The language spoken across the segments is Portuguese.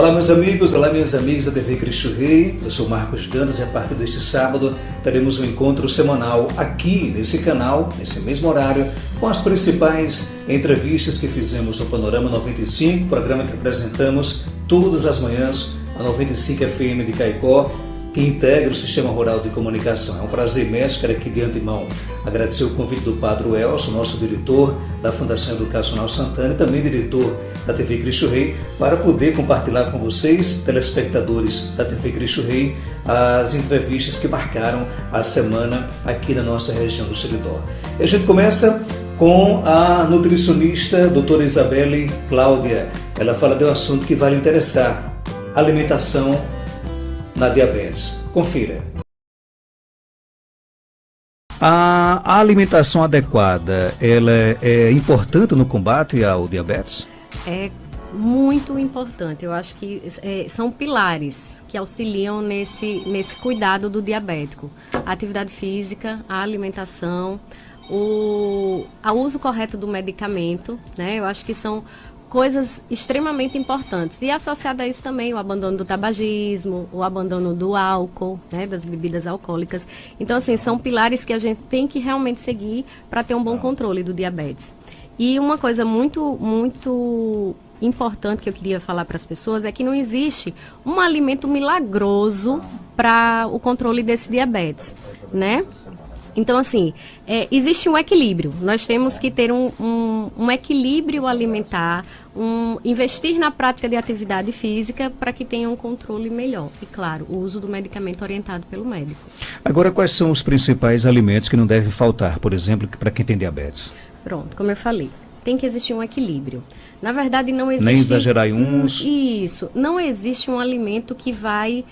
Olá meus amigos, olá minhas amigas da TV Cristo Rei, eu sou Marcos Dantas e a partir deste sábado teremos um encontro semanal aqui nesse canal, nesse mesmo horário, com as principais entrevistas que fizemos no Panorama 95, programa que apresentamos todas as manhãs, a 95 FM de Caicó, que integra o Sistema Rural de Comunicação. É um prazer imenso, quero aqui de antemão agradecer o convite do Padre Elson, nosso diretor da Fundação Educacional Santana e também diretor da TV Cristo Rei, para poder compartilhar com vocês, telespectadores da TV Cristo Rei, as entrevistas que marcaram a semana aqui na nossa região do Seridó. E a gente começa com a nutricionista doutora Isabelle Cláudia. Ela fala de um assunto que vai lhe interessar, alimentação na diabetes. Confira. A alimentação adequada, ela é importante no combate ao diabetes? É muito importante. Eu acho que são pilares que auxiliam nesse cuidado do diabético. A atividade física, a alimentação, o uso correto do medicamento, né? Eu acho que são coisas extremamente importantes. E associado a isso também o abandono do tabagismo, o abandono do álcool, né, das bebidas alcoólicas. Então, assim, são pilares que a gente tem que realmente seguir para ter um bom controle do diabetes. E uma coisa muito importante que eu queria falar para as pessoas é que não existe um alimento milagroso para o controle desse diabetes, né? Então, assim, existe um equilíbrio. Nós temos que ter um equilíbrio alimentar, investir na prática de atividade física para que tenha um controle melhor. E, claro, o uso do medicamento orientado pelo médico. Agora, quais são os principais alimentos que não devem faltar, por exemplo, para quem tem diabetes? Pronto, como eu falei, tem que existir um equilíbrio. Na verdade, não existe... Nem exagerar em uns... Isso. Não existe um alimento que vai...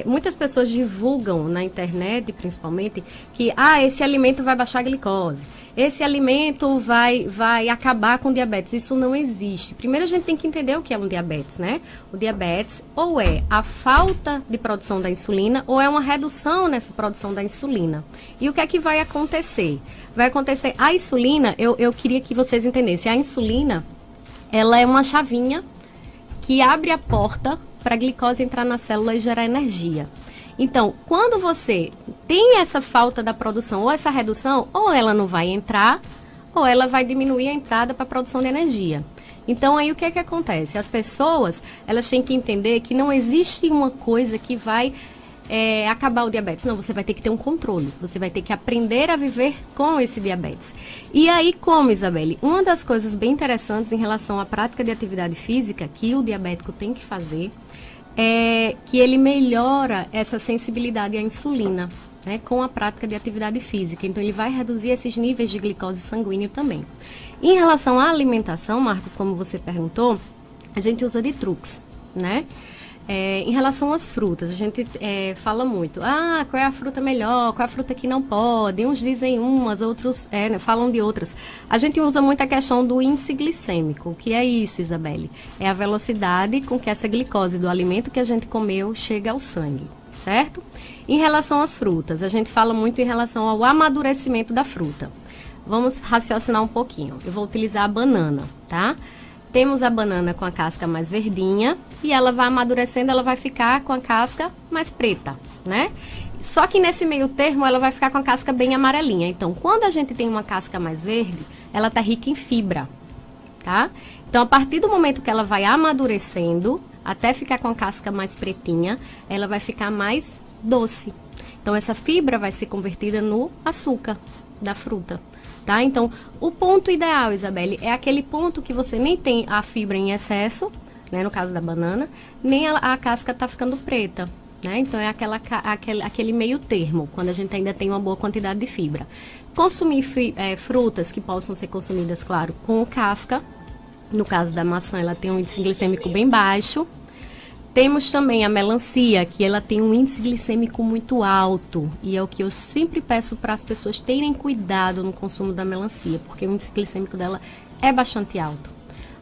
muitas pessoas divulgam na internet, principalmente, que esse alimento vai baixar a glicose. Esse alimento vai acabar com o diabetes. Isso não existe. Primeiro, a gente tem que entender o que é um diabetes, né? O diabetes ou é a falta de produção da insulina ou é uma redução nessa produção da insulina. E o que é que vai acontecer? Vai acontecer... A insulina, eu queria que vocês entendessem. A insulina... ela é uma chavinha que abre a porta para a glicose entrar na célula e gerar energia. Então, quando você tem essa falta da produção ou essa redução, ou ela não vai entrar, ou ela vai diminuir a entrada para a produção de energia. Então, aí o que é que acontece? As pessoas, elas têm que entender que não existe uma coisa que vai... acabar o diabetes. Não, você vai ter que ter um controle. Você vai ter que aprender a viver com esse diabetes. E aí, como, Isabelle? Uma das coisas bem interessantes em relação à prática de atividade física que o diabético tem que fazer é que ele melhora essa sensibilidade à insulina, né, com a prática de atividade física. Então, ele vai reduzir esses níveis de glicose sanguíneo também. Em relação à alimentação, Marcos, como você perguntou, a gente usa de truques, né? Em relação às frutas, a gente fala muito, qual é a fruta melhor, qual é a fruta que não pode, uns dizem umas, outros falam de outras. A gente usa muito a questão do índice glicêmico. O que é isso, Isabelle? É a velocidade com que essa glicose do alimento que a gente comeu chega ao sangue, certo? Em relação às frutas, a gente fala muito em relação ao amadurecimento da fruta. Vamos raciocinar um pouquinho. Eu vou utilizar a banana, tá? Temos a banana com a casca mais verdinha e ela vai amadurecendo, ela vai ficar com a casca mais preta, né? Só que nesse meio termo ela vai ficar com a casca bem amarelinha. Então, quando a gente tem uma casca mais verde, ela tá rica em fibra, tá? Então, a partir do momento que ela vai amadurecendo, até ficar com a casca mais pretinha, ela vai ficar mais doce. Então, essa fibra vai ser convertida no açúcar da fruta. Tá? Então, o ponto ideal, Isabelle, é aquele ponto que você nem tem a fibra em excesso, né, no caso da banana, nem a casca está ficando preta. Né? Então, é aquele meio termo, quando a gente ainda tem uma boa quantidade de fibra. Consumir frutas que possam ser consumidas, claro, com casca. No caso da maçã, ela tem um índice glicêmico bem baixo. Temos também a melancia, que ela tem um índice glicêmico muito alto. E é o que eu sempre peço para as pessoas terem cuidado no consumo da melancia, porque o índice glicêmico dela é bastante alto.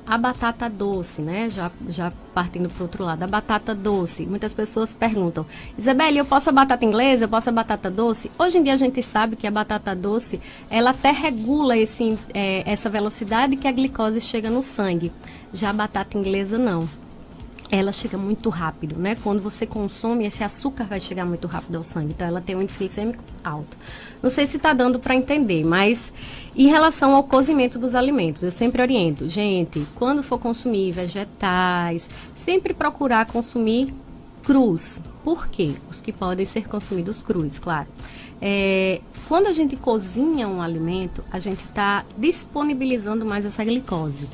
A batata doce, né? Já partindo para o outro lado, a batata doce. Muitas pessoas perguntam, Isabelle, eu posso a batata inglesa? Eu posso a batata doce? Hoje em dia a gente sabe que a batata doce, ela até regula essa velocidade que a glicose chega no sangue. Já a batata inglesa, não. ela chega muito rápido, né? Quando você consome, esse açúcar vai chegar muito rápido ao sangue. Então, ela tem um índice glicêmico alto. Não sei se está dando para entender, mas em relação ao cozimento dos alimentos, eu sempre oriento, gente, quando for consumir vegetais, sempre procurar consumir crus. Por quê? Os que podem ser consumidos crus, claro. Quando a gente cozinha um alimento, a gente está disponibilizando mais essa glicose.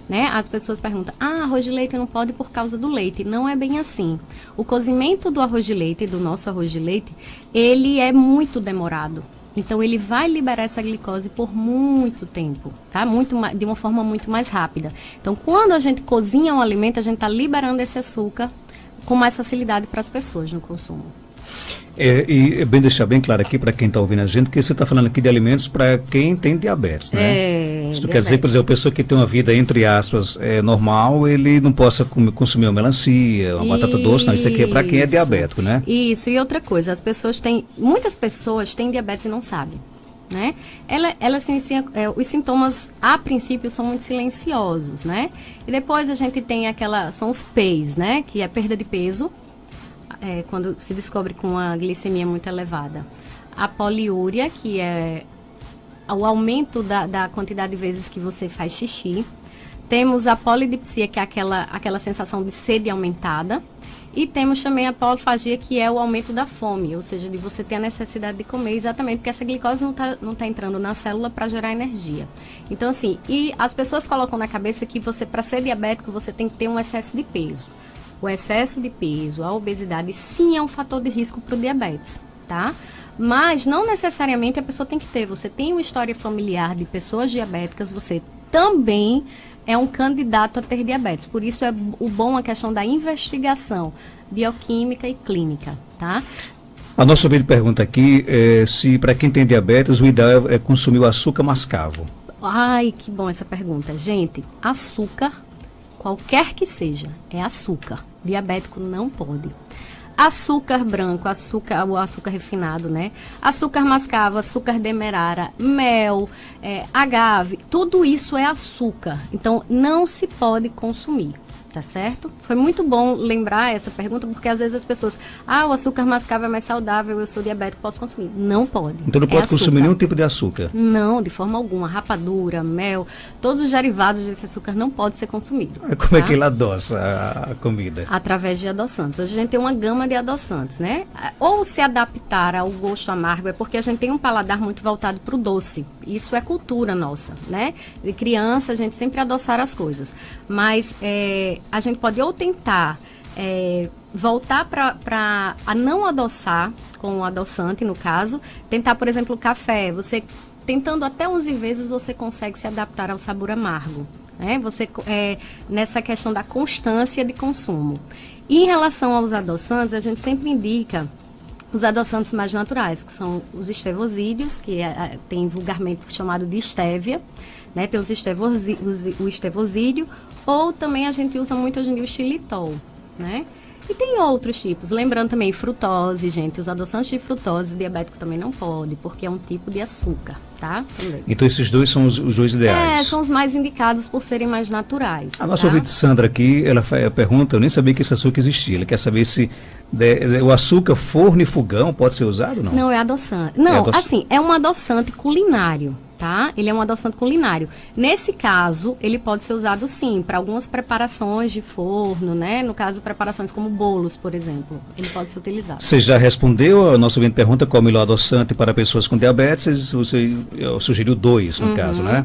Né? As pessoas perguntam, arroz de leite não pode por causa do leite. Não é bem assim. O cozimento do arroz de leite, do nosso arroz de leite, ele é muito demorado. Então, ele vai liberar essa glicose por muito tempo, tá? De uma forma muito mais rápida. Então, quando a gente cozinha um alimento, a gente está liberando esse açúcar com mais facilidade para as pessoas no consumo. E é bem deixar bem claro aqui para quem está ouvindo a gente que você está falando aqui de alimentos para quem tem diabetes, né? Isso quer dizer, por exemplo, a pessoa que tem uma vida, entre aspas, normal, ele não possa consumir uma melancia, uma batata doce, não, isso aqui é para quem é diabético, né? Isso, e outra coisa, muitas pessoas têm diabetes e não sabem, né? Ela se inicia, os sintomas, a princípio, são muito silenciosos, né? E depois a gente tem são os PEIs, né? Que é perda de peso, quando se descobre com uma glicemia muito elevada. A poliúria, que é o aumento da quantidade de vezes que você faz xixi. Temos a polidipsia, que é aquela sensação de sede aumentada. E temos também a polifagia, que é o aumento da fome, ou seja, de você ter a necessidade de comer, exatamente porque essa glicose não tá entrando na célula para gerar energia. Então, assim, e as pessoas colocam na cabeça que para ser diabético, você tem que ter um excesso de peso. O excesso de peso, a obesidade, sim, é um fator de risco para o diabetes, tá? Mas não necessariamente a pessoa tem que ter. Você tem uma história familiar de pessoas diabéticas, você também é um candidato a ter diabetes. Por isso é a questão da investigação bioquímica e clínica, tá? A nossa ouvinte pergunta aqui se para quem tem diabetes o ideal é consumir o açúcar mascavo. Ai, que bom essa pergunta. Gente, açúcar, qualquer que seja, é açúcar. Diabético não pode. Açúcar branco, o açúcar refinado, né? Açúcar mascavo, açúcar demerara, mel, agave, tudo isso é açúcar. Então, não se pode consumir, tá certo? Foi muito bom lembrar essa pergunta, porque às vezes as pessoas, o açúcar mascavo é mais saudável, eu sou diabético, posso consumir. Não pode. Então não pode consumir nenhum tipo de açúcar? Não, de forma alguma. Rapadura, mel, todos os derivados desse açúcar não podem ser consumidos. Como é que ele adoça a comida? Através de adoçantes. Hoje a gente tem uma gama de adoçantes, né? Ou se adaptar ao gosto amargo, é porque a gente tem um paladar muito voltado para o doce. Isso é cultura nossa, né? De criança, a gente sempre adoçar as coisas. Mas a gente pode ou tentar voltar para a não adoçar, com o adoçante no caso, tentar, por exemplo, o café. Você tentando até 11 vezes você consegue se adaptar ao sabor amargo, né? Nessa questão da constância de consumo. E em relação aos adoçantes, a gente sempre indica os adoçantes mais naturais, que são os estevosídeos, que tem vulgarmente chamado de estévia, né? Tem o estevosídeo, ou também a gente usa muito hoje em dia o xilitol, né? E tem outros tipos. Lembrando também frutose, gente. Os adoçantes de frutose, o diabético também não pode, porque é um tipo de açúcar, tá? Também. Então esses dois são os dois ideais? São os mais indicados por serem mais naturais. A nossa ouvinte Sandra aqui, ela pergunta, eu nem sabia que esse açúcar existia. Ela quer saber se o açúcar forno e fogão pode ser usado, não? Não, é adoçante. Não, assim, é um adoçante culinário. Tá? Ele é um adoçante culinário. Nesse caso, ele pode ser usado sim para algumas preparações de forno, né? No caso, preparações como bolos, por exemplo. Ele pode ser utilizado. Você já respondeu a nossa ouvinte pergunta qual é o melhor adoçante para pessoas com diabetes. Você sugeriu 2, no caso, né?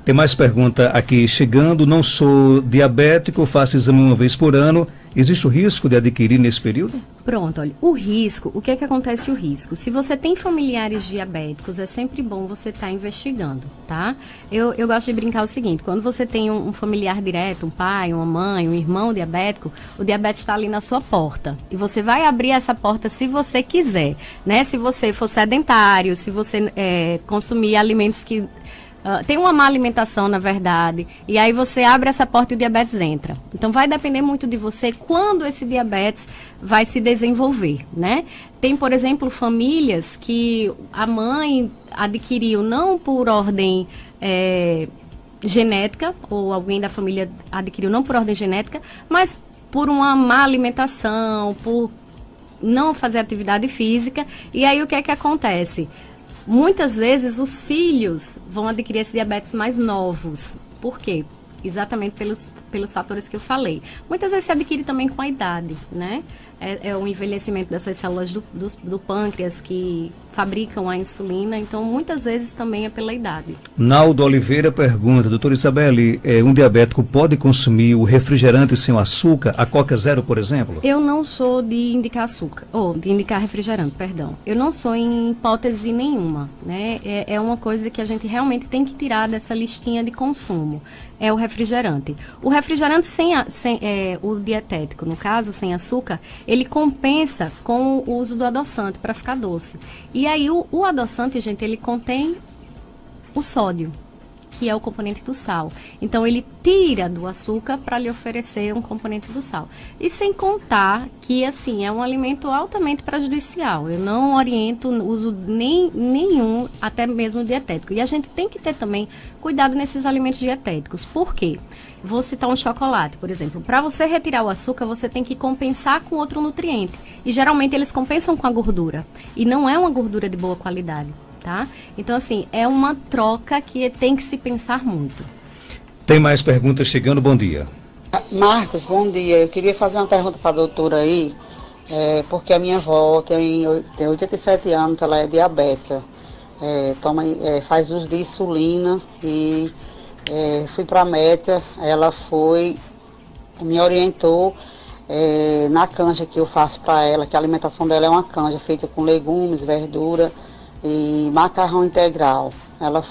Tem mais pergunta aqui chegando. Não sou diabético, faço exame uma vez por ano. Existe o risco de adquirir nesse período? Pronto, olha, o risco, o que é que acontece o risco? Se você tem familiares diabéticos, é sempre bom você estar investigando, tá? Eu gosto de brincar o seguinte, quando você tem um familiar direto, um pai, uma mãe, um irmão diabético, o diabetes está ali na sua porta. E você vai abrir essa porta se você quiser, né? Se você for sedentário, se você consumir alimentos que... tem uma má alimentação, na verdade, e aí você abre essa porta e o diabetes entra. Então, vai depender muito de você quando esse diabetes vai se desenvolver, né? Tem, por exemplo, famílias que a mãe adquiriu não por ordem genética, ou alguém da família adquiriu não por ordem genética, mas por uma má alimentação, por não fazer atividade física. E aí o que é que acontece? Muitas vezes os filhos vão adquirir esse diabetes mais novos. Por quê? Exatamente pelos fatores que eu falei. Muitas vezes se adquire também com a idade, né? É o envelhecimento dessas células do pâncreas que fabricam a insulina, então muitas vezes também é pela idade. Naldo Oliveira pergunta, doutora Isabelle, um diabético pode consumir o refrigerante sem o açúcar, a Coca Zero, por exemplo? Eu não sou de indicar açúcar, de indicar refrigerante, perdão. Eu não sou em hipótese nenhuma, né? É uma coisa que a gente realmente tem que tirar dessa listinha de consumo. É o refrigerante. O refrigerante o dietético, no caso, sem açúcar, ele compensa com o uso do adoçante para ficar doce. E aí o adoçante, gente, ele contém o sódio, que é o componente do sal. Então ele tira do açúcar para lhe oferecer um componente do sal. E sem contar que, assim, é um alimento altamente prejudicial. Eu não oriento o uso nenhum, até mesmo dietético. E a gente tem que ter também cuidado nesses alimentos dietéticos. Por quê? Vou citar um chocolate, por exemplo. Para você retirar o açúcar, você tem que compensar com outro nutriente. E geralmente eles compensam com a gordura. E não é uma gordura de boa qualidade. Tá? Então, assim, é uma troca que tem que se pensar muito. Tem mais perguntas chegando, bom dia. Marcos, bom dia. Eu queria fazer uma pergunta para a doutora aí, porque a minha avó tem 87 anos, ela é diabética, faz uso de insulina e fui para a médica, ela me orientou na canja que eu faço para ela, que a alimentação dela é uma canja feita com legumes, verdura e macarrão integral. Ela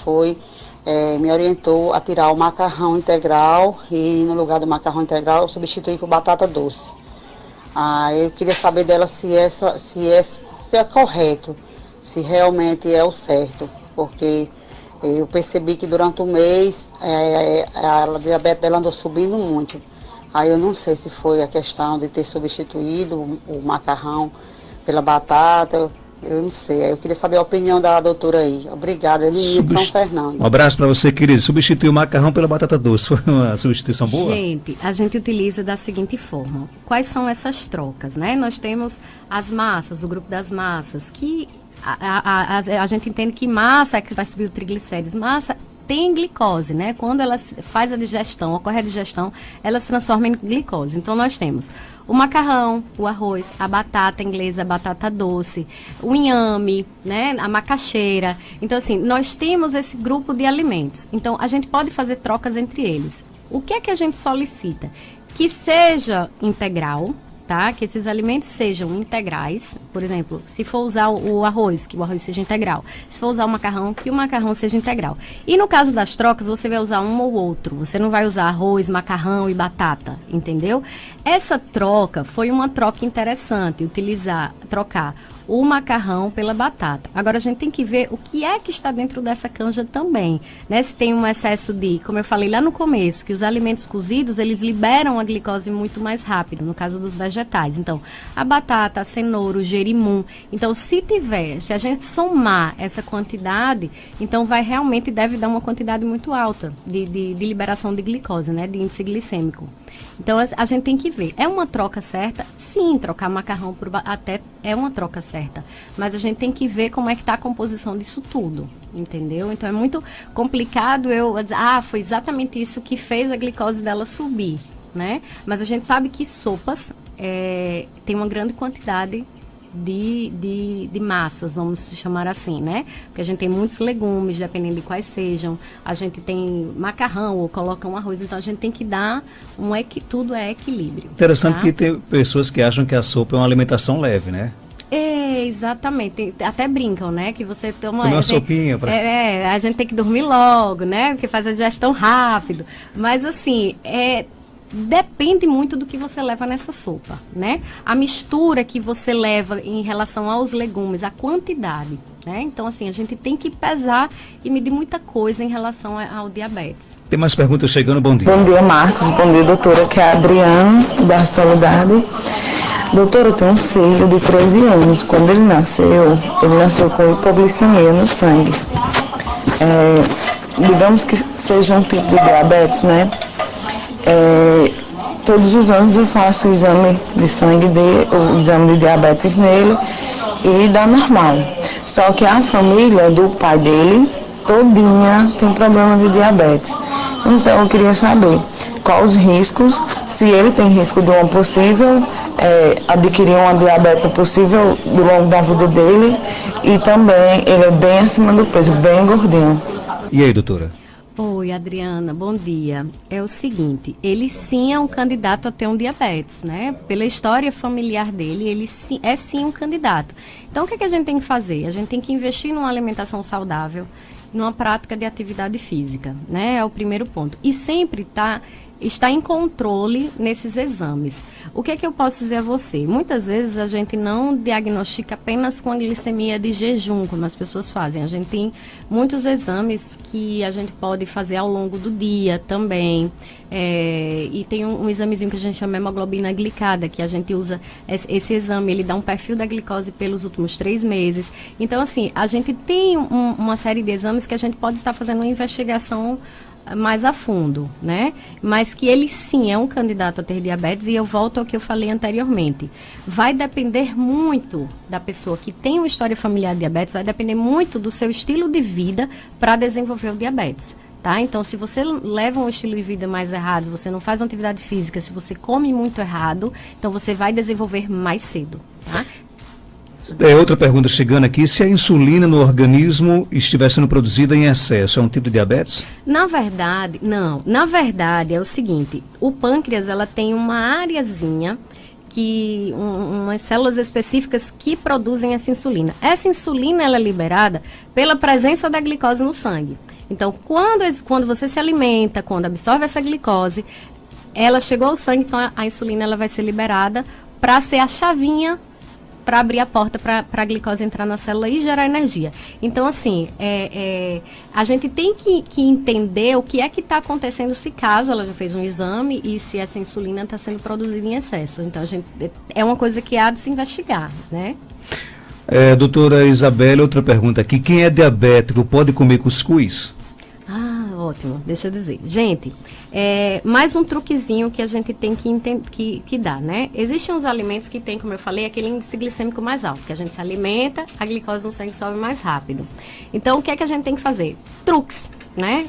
me orientou a tirar o macarrão integral e no lugar do macarrão integral substituir por batata doce. Eu queria saber dela se é correto, se realmente é o certo, porque eu percebi que durante o mês a diabetes dela andou subindo muito. Aí eu não sei se foi a questão de ter substituído o macarrão pela batata. Eu não sei, eu queria saber a opinião da doutora aí. Obrigada, Elini de São Fernando. Um abraço para você, querido. Substituir o macarrão pela batata doce, foi uma substituição boa? Gente, a gente utiliza da seguinte forma. Quais são essas trocas, né? Nós temos as massas, o grupo das massas, que a gente entende que massa é que vai subir o triglicérides. Massa tem glicose, né? Quando ela faz a digestão, ocorre a digestão, ela se transforma em glicose. Então, nós temos o macarrão, o arroz, a batata inglesa, a batata doce, o inhame, né? A macaxeira. Então, assim, nós temos esse grupo de alimentos. Então, a gente pode fazer trocas entre eles. O que é que a gente solicita? Que seja integral, tá? Que esses alimentos sejam integrais. Por exemplo, se for usar o arroz, que o arroz seja integral. Se for usar o macarrão, que o macarrão seja integral. E no caso das trocas, você vai usar um ou outro. Você não vai usar arroz, macarrão e batata, entendeu? Essa troca foi uma troca interessante, trocar o macarrão pela batata. Agora a gente tem que ver o que é que está dentro dessa canja também, né? Se tem um excesso de, como eu falei lá no começo, que os alimentos cozidos, eles liberam a glicose muito mais rápido, no caso dos vegetais. Então, a batata, a cenoura, o gerimum. Então, se a gente somar essa quantidade, então deve dar uma quantidade muito alta de liberação de glicose, né? De índice glicêmico. Então, a gente tem que ver. É uma troca certa? Sim, trocar macarrão por até é uma troca certa. Mas a gente tem que ver como é que está a composição disso tudo, entendeu? Então, é muito complicado eu dizer, foi exatamente isso que fez a glicose dela subir, né? Mas a gente sabe que sopas tem uma grande quantidade de massas, vamos chamar assim, né? Porque a gente tem muitos legumes, dependendo de quais sejam. A gente tem macarrão ou coloca um arroz, então a gente tem que dar tudo é equilíbrio. Interessante, tá? Que tem pessoas que acham que a sopa é uma alimentação leve, né? Exatamente. Até brincam, né? Que você toma uma sopinha. A gente tem que dormir logo, né? Porque faz a digestão rápido. Mas assim, depende muito do que você leva nessa sopa, né? A mistura que você leva em relação aos legumes, a quantidade, né? Então, assim, a gente tem que pesar e medir muita coisa em relação ao diabetes. Tem mais perguntas chegando, bom dia. Bom dia, Marcos. Bom dia, doutora, que é a Adriana, da Soledade. Doutora, eu tenho um filho de 13 anos. Quando ele nasceu com hipoglicemia no sangue. Digamos que seja um tipo de diabetes, né? todos os anos eu faço o exame de sangue dele, o exame de diabetes nele, e dá normal. Só que a família do pai dele, todinha, tem problema de diabetes. Então eu queria saber quais os riscos, se ele tem risco de uma possível, adquirir uma diabetes possível do longo da vida dele, e também ele é bem acima do peso, bem gordinho. E aí, doutora? Oi, Adriana, bom dia. É o seguinte, ele sim é um candidato a ter um diabetes, né? Pela história familiar dele, ele sim, é sim um candidato. Então, o que a gente tem que fazer? A gente tem que investir numa alimentação saudável, numa prática de atividade física, né? É o primeiro ponto. E sempre está em controle nesses exames. O que é que eu posso dizer a você? Muitas vezes a gente não diagnostica apenas com a glicemia de jejum, como as pessoas fazem. A gente tem muitos exames que a gente pode fazer ao longo do dia também. E tem um examezinho que a gente chama hemoglobina glicada, que a gente usa esse exame, ele dá um perfil da glicose pelos últimos 3 meses. Então, assim, a gente tem uma série de exames que a gente pode estar fazendo uma investigação mais a fundo, né? Mas que ele sim é um candidato a ter diabetes, e eu volto ao que eu falei anteriormente. Vai depender muito da pessoa que tem uma história familiar de diabetes, vai depender muito do seu estilo de vida para desenvolver o diabetes. Tá? Então, se você leva um estilo de vida mais errado, se você não faz uma atividade física, se você come muito errado, então você vai desenvolver mais cedo, tá? Outra pergunta chegando aqui, se a insulina no organismo estiver sendo produzida em excesso, é um tipo de diabetes? Na verdade, não. Na verdade, é o seguinte, o pâncreas, ela tem uma areazinha, umas células específicas que produzem essa insulina. Essa insulina, ela é liberada pela presença da glicose no sangue. Então, quando você se alimenta, quando absorve essa glicose, ela chegou ao sangue, então a insulina ela vai ser liberada para ser a chavinha para abrir a porta para a glicose entrar na célula e gerar energia. Então, assim, a gente tem que entender o que é que está acontecendo, se caso ela já fez um exame e se essa insulina está sendo produzida em excesso. Então, é uma coisa que há de se investigar, né? Doutora Isabela, outra pergunta aqui. Quem é diabético pode comer cuscuz? Ótimo, deixa eu dizer. Gente, mais um truquezinho que a gente tem que dar, né? Existem uns alimentos que tem, como eu falei, aquele índice glicêmico mais alto, que a gente se alimenta, a glicose no sangue sobe mais rápido. Então, o que é que a gente tem que fazer? Truques, né?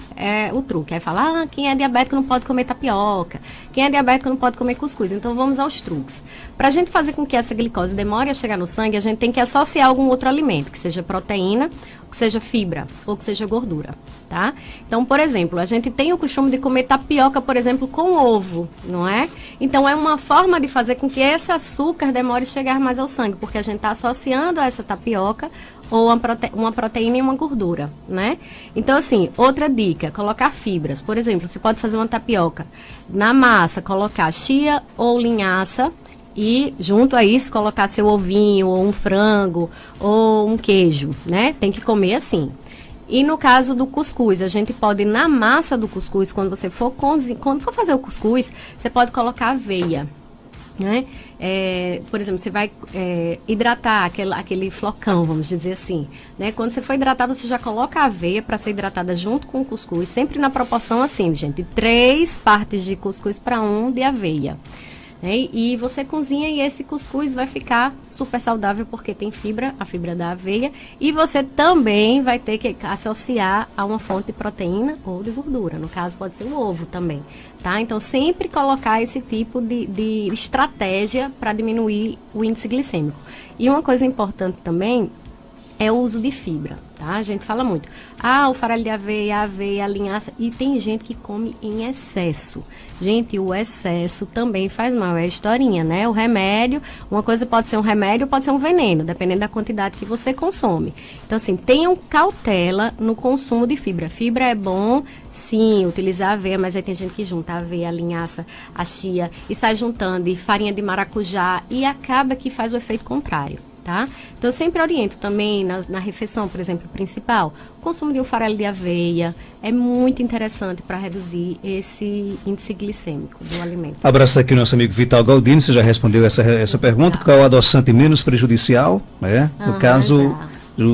O truque é falar, quem é diabético não pode comer tapioca, quem é diabético não pode comer cuscuz. Então, vamos aos truques. Para a gente fazer com que essa glicose demore a chegar no sangue, a gente tem que associar algum outro alimento, que seja proteína, que seja fibra ou que seja gordura, tá? Então, por exemplo, a gente tem o costume de comer tapioca, por exemplo, com ovo, não é? Então, é uma forma de fazer com que esse açúcar demore a chegar mais ao sangue, porque a gente está associando a essa tapioca ou uma proteína e uma gordura, né? Então, assim, outra dica, colocar fibras. Por exemplo, você pode fazer uma tapioca na massa, colocar chia ou linhaça, e junto a isso colocar seu ovinho, ou um frango, ou um queijo, né? Tem que comer assim. E no caso do cuscuz, a gente pode, na massa do cuscuz, quando for fazer o cuscuz, você pode colocar aveia, né? Por exemplo, você vai hidratar aquele flocão, vamos dizer assim, né? Quando você for hidratar, você já coloca a aveia para ser hidratada junto com o cuscuz, sempre na proporção assim, gente, 3 partes de cuscuz para 1 de aveia. E você cozinha e esse cuscuz vai ficar super saudável porque tem fibra, a fibra da aveia, e você também vai ter que associar a uma fonte de proteína ou de gordura, no caso pode ser o ovo também, tá? Então sempre colocar esse tipo de estratégia para diminuir o índice glicêmico. E uma coisa importante também é o uso de fibra, tá? A gente fala muito, o farelo de aveia, a aveia, a linhaça, e tem gente que come em excesso. Gente, o excesso também faz mal, é a historinha, né? O remédio, uma coisa pode ser um remédio, pode ser um veneno, dependendo da quantidade que você consome. Então, assim, tenham cautela no consumo de fibra. Fibra é bom, sim, utilizar a aveia, mas aí tem gente que junta a aveia, a linhaça, a chia, e sai juntando, e farinha de maracujá, e acaba que faz o efeito contrário. Tá? Então, eu sempre oriento também na refeição, por exemplo, principal, o consumo de um farelo de aveia é muito interessante para reduzir esse índice glicêmico do alimento. Abraço aqui o nosso amigo Vital Galdino, você já respondeu essa pergunta, qual é o adoçante menos prejudicial? No caso,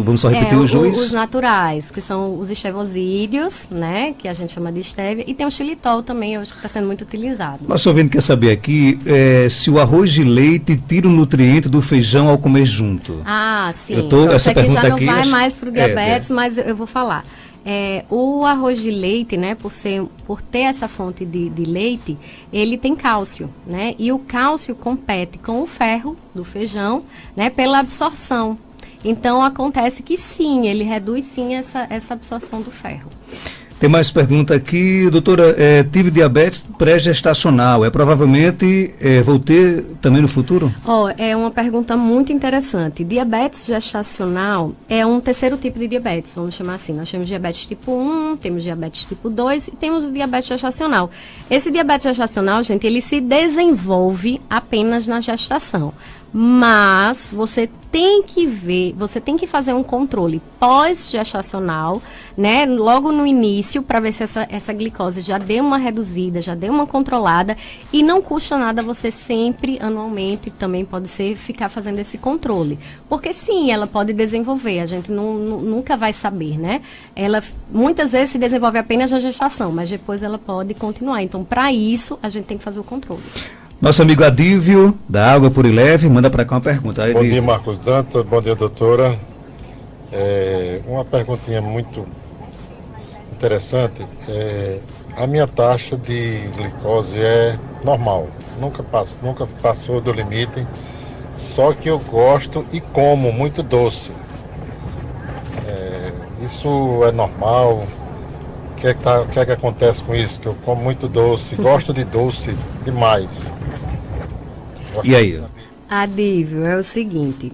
Vamos só repetir os dois? Os naturais, que são os estevosídeos, né? Que a gente chama de estévia. E tem o xilitol também, hoje que está sendo muito utilizado. Nosso ouvinte quer saber aqui se o arroz de leite tira o nutriente do feijão ao comer junto. Ah, sim. Essa pergunta já não aqui, vai mais para o diabetes, mas eu vou falar. O arroz de leite, né, por ter essa fonte de leite, ele tem cálcio, né? E o cálcio compete com o ferro do feijão, né, pela absorção. Então acontece que sim, ele reduz sim essa absorção do ferro. Tem mais pergunta aqui, doutora, tive diabetes pré-gestacional, provavelmente vou ter também no futuro? É uma pergunta muito interessante. Diabetes gestacional é um terceiro tipo de diabetes, vamos chamar assim. Nós temos diabetes tipo 1, temos diabetes tipo 2 e temos o diabetes gestacional. Esse diabetes gestacional, gente, ele se desenvolve apenas na gestação. Mas você tem que fazer um controle pós-gestacional, né, logo no início, para ver se essa glicose já deu uma reduzida, já deu uma controlada, e não custa nada você sempre, anualmente, também pode ser, ficar fazendo esse controle. Porque sim, ela pode desenvolver, a gente nunca vai saber, né? Ela muitas vezes se desenvolve apenas na gestação, mas depois ela pode continuar. Então, para isso, a gente tem que fazer o controle. Nosso amigo Adívio, da Água Pura e Leve, manda para cá uma pergunta. Bom dia, Marcos Dantas. Bom dia, doutora. Uma perguntinha muito interessante. A minha taxa de glicose é normal. Nunca passou do limite. Só que eu gosto e como muito doce. Isso é normal? O que é que acontece com isso? Que eu como muito doce, gosto de doce demais. E aí? Adívio, é o seguinte,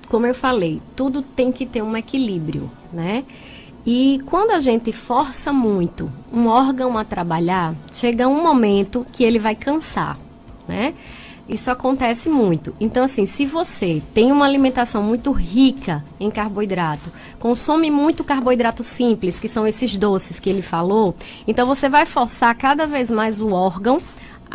como eu falei, tudo tem que ter um equilíbrio, né? E quando a gente força muito um órgão a trabalhar, chega um momento que ele vai cansar, né? Isso acontece muito. Então, assim, se você tem uma alimentação muito rica em carboidrato, consome muito carboidrato simples, que são esses doces que ele falou, então você vai forçar cada vez mais o órgão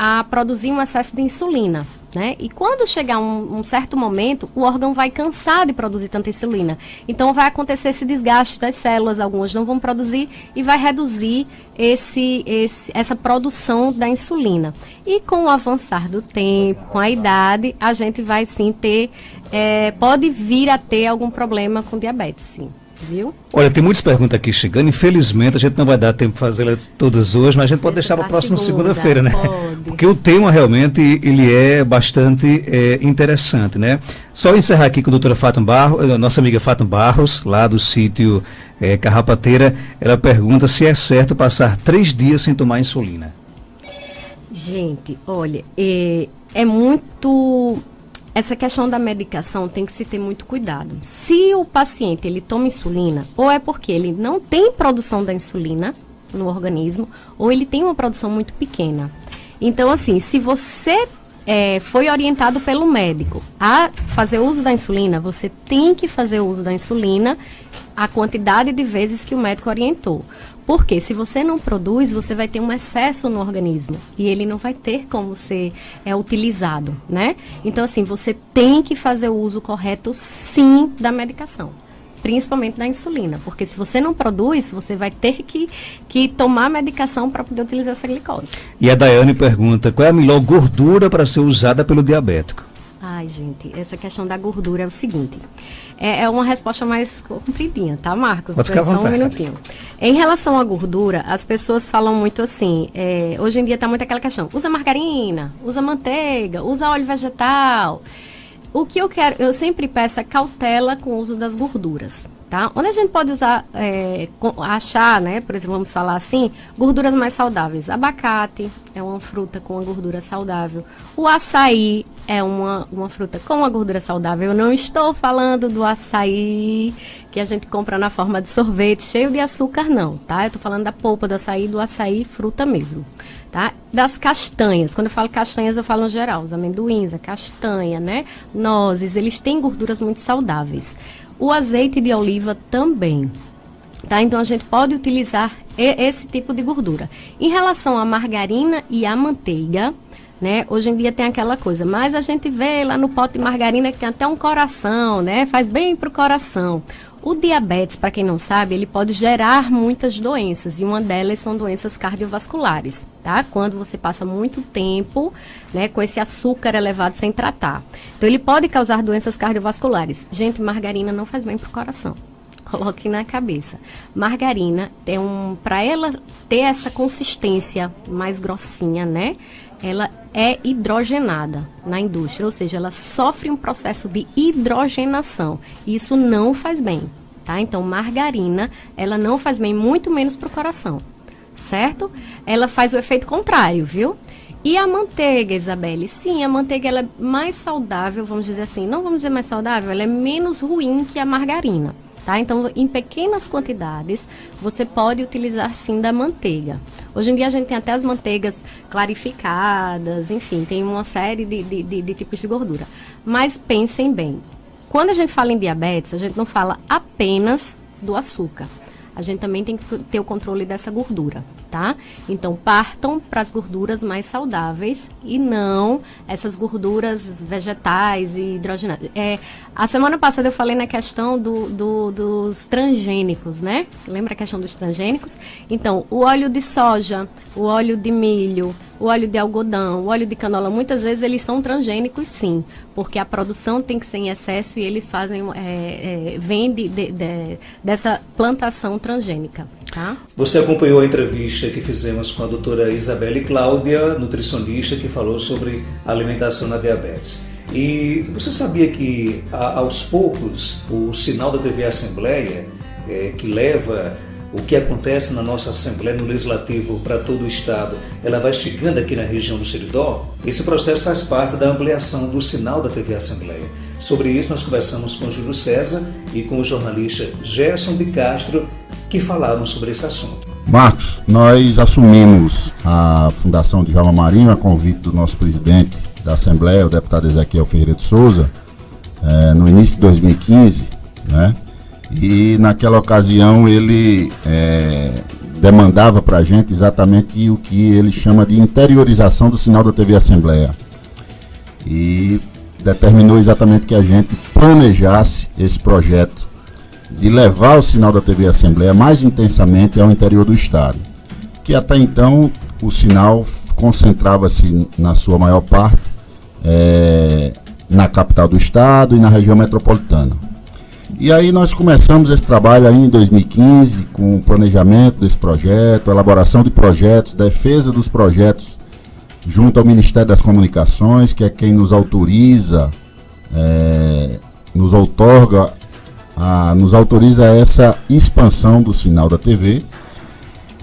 a produzir um excesso de insulina, né? E quando chegar um certo momento, o órgão vai cansar de produzir tanta insulina. Então vai acontecer esse desgaste das células, algumas não vão produzir e vai reduzir essa produção da insulina. E com o avançar do tempo, com a idade, a gente vai sim ter, pode vir a ter algum problema com diabetes, sim. Viu? Olha, tem muitas perguntas aqui chegando. Infelizmente, a gente não vai dar tempo de fazê-las todas hoje, mas a gente pode deixar para a próxima segunda-feira, né? Pode. Porque o tema realmente ele é bastante interessante, né? Só encerrar aqui com a doutora Fátima Barros, nossa amiga Fátima Barros, lá do sítio Carrapateira. Ela pergunta se é certo passar 3 dias sem tomar insulina. Gente, olha, é muito... Essa questão da medicação tem que se ter muito cuidado. Se o paciente ele toma insulina, ou é porque ele não tem produção da insulina no organismo, ou ele tem uma produção muito pequena. Então, assim, se você foi orientado pelo médico a fazer uso da insulina, você tem que fazer uso da insulina a quantidade de vezes que o médico orientou. Porque se você não produz, você vai ter um excesso no organismo e ele não vai ter como ser utilizado, né? Então, assim, você tem que fazer o uso correto, sim, da medicação, principalmente da insulina, porque se você não produz, você vai ter que tomar medicação para poder utilizar essa glicose. E a Daiane pergunta, qual é a melhor gordura para ser usada pelo diabético? Ai, gente, essa questão da gordura é o seguinte, é uma resposta mais compridinha, tá, Marcos? Pode ficar à vontade. Só um minutinho. Em relação à gordura, as pessoas falam muito assim, hoje em dia está muito aquela questão, usa margarina, usa manteiga, usa óleo vegetal. O que eu sempre peço é cautela com o uso das gorduras, tá? Onde a gente pode usar, achar, né, por exemplo, vamos falar assim, gorduras mais saudáveis. Abacate é uma fruta com uma gordura saudável. O açaí é uma fruta com uma gordura saudável. Eu não estou falando do açaí que a gente compra na forma de sorvete, cheio de açúcar, não, tá? Eu estou falando da polpa do açaí fruta mesmo, tá? Das castanhas, quando eu falo castanhas eu falo no geral, os amendoins, a castanha, né? Nozes, eles têm gorduras muito saudáveis. O azeite de oliva também, tá? Então a gente pode utilizar esse tipo de gordura. Em relação à margarina e à manteiga, né? Hoje em dia tem aquela coisa, mas a gente vê lá no pote de margarina que tem até um coração, né? Faz bem para o coração. O diabetes, para quem não sabe, ele pode gerar muitas doenças, e uma delas são doenças cardiovasculares, tá? Quando você passa muito tempo, né, com esse açúcar elevado sem tratar. Então, ele pode causar doenças cardiovasculares. Gente, margarina não faz bem para o coração. Coloque na cabeça. Margarina, para ela ter essa consistência mais grossinha, né? Ela é hidrogenada na indústria, ou seja, ela sofre um processo de hidrogenação. E isso não faz bem, tá? Então, margarina, ela não faz bem, muito menos para o coração, certo? Ela faz o efeito contrário, viu? E a manteiga, Isabelle? Sim, a manteiga ela é mais saudável, vamos dizer assim. Não vamos dizer mais saudável, ela é menos ruim que a margarina. Tá? Então, em pequenas quantidades, você pode utilizar sim da manteiga. Hoje em dia a gente tem até as manteigas clarificadas, enfim, tem uma série de tipos de gordura. Mas pensem bem, quando a gente fala em diabetes, a gente não fala apenas do açúcar. A gente também tem que ter o controle dessa gordura, tá? Então, partam para as gorduras mais saudáveis e não essas gorduras vegetais e hidrogenadas. A semana passada eu falei na questão dos transgênicos, né? Lembra a questão dos transgênicos? Então, o óleo de soja, o óleo de milho, o óleo de algodão, o óleo de canola, muitas vezes eles são transgênicos, sim, porque a produção tem que ser em excesso e eles fazem, vêm dessa plantação transgênica, tá? Você acompanhou a entrevista que fizemos com a doutora Isabelle Cláudia, nutricionista, que falou sobre alimentação na diabetes. E você sabia que, aos poucos, o sinal da TV Assembleia, que leva o que acontece na nossa Assembleia, no Legislativo, para todo o Estado, ela vai chegando aqui na região do Seridó? Esse processo faz parte da ampliação do sinal da TV Assembleia. Sobre isso, nós conversamos com o Júlio César e com o jornalista Gerson de Castro, que falaram sobre esse assunto. Marcos, nós assumimos a Fundação Djalma Marinho a convite do nosso presidente da Assembleia, o deputado Ezequiel Ferreira de Souza, no início de 2015, né? E naquela ocasião ele demandava para a gente exatamente o que ele chama de interiorização do sinal da TV Assembleia. E determinou exatamente que a gente planejasse esse projeto de levar o sinal da TV Assembleia mais intensamente ao interior do estado. Que até então o sinal concentrava-se na sua maior parte na capital do estado e na região metropolitana. E aí nós começamos esse trabalho aí em 2015 com o planejamento desse projeto, elaboração de projetos, defesa dos projetos junto ao Ministério das Comunicações, que é quem nos autoriza, nos autoriza essa expansão do sinal da TV.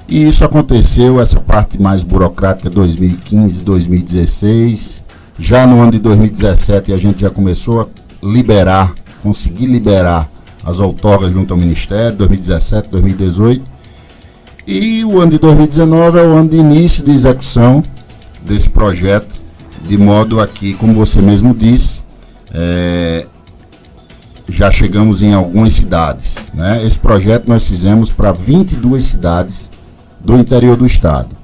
E isso aconteceu, essa parte mais burocrática, 2015, 2016. Já no ano de 2017 a gente já começou a conseguir liberar as outorgas junto ao Ministério, 2017, 2018. E o ano de 2019 é o ano de início de execução desse projeto, de modo a que, como você mesmo disse, já chegamos em algumas cidades, né? Esse projeto nós fizemos para 22 cidades do interior do estado.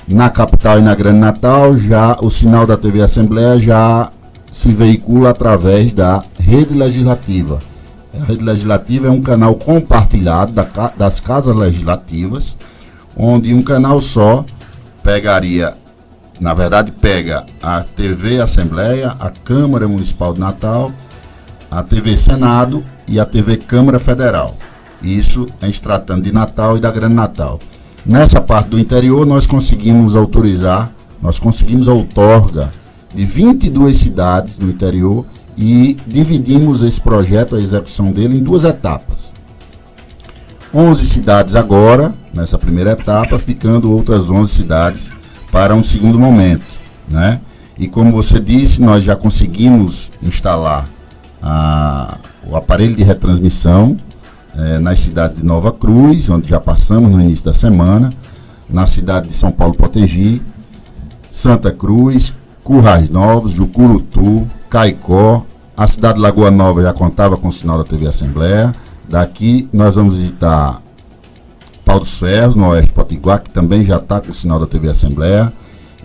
Na capital e na Grande Natal, já o sinal da TV Assembleia já se veicula através da Rede Legislativa. A Rede Legislativa é um canal compartilhado das casas legislativas, onde um canal só pega a TV Assembleia, a Câmara Municipal de Natal, a TV Senado e a TV Câmara Federal. Isso em se tratando de Natal e da Grande Natal. Nessa parte do interior nós conseguimos a outorga de 22 cidades do interior e dividimos esse projeto, a execução dele, em duas etapas. 11 cidades agora, nessa primeira etapa, ficando outras 11 cidades para um segundo momento, né? E como você disse, nós já conseguimos instalar o aparelho de retransmissão nas cidades de Nova Cruz, onde já passamos no início da semana, na cidade de São Paulo Potengi, Santa Cruz, Currais Novos, Jucurutu, Caicó. A cidade de Lagoa Nova já contava com o sinal da TV Assembleia. Daqui nós vamos visitar Pau dos Ferros, no oeste de Potiguar, que também já está com o sinal da TV Assembleia,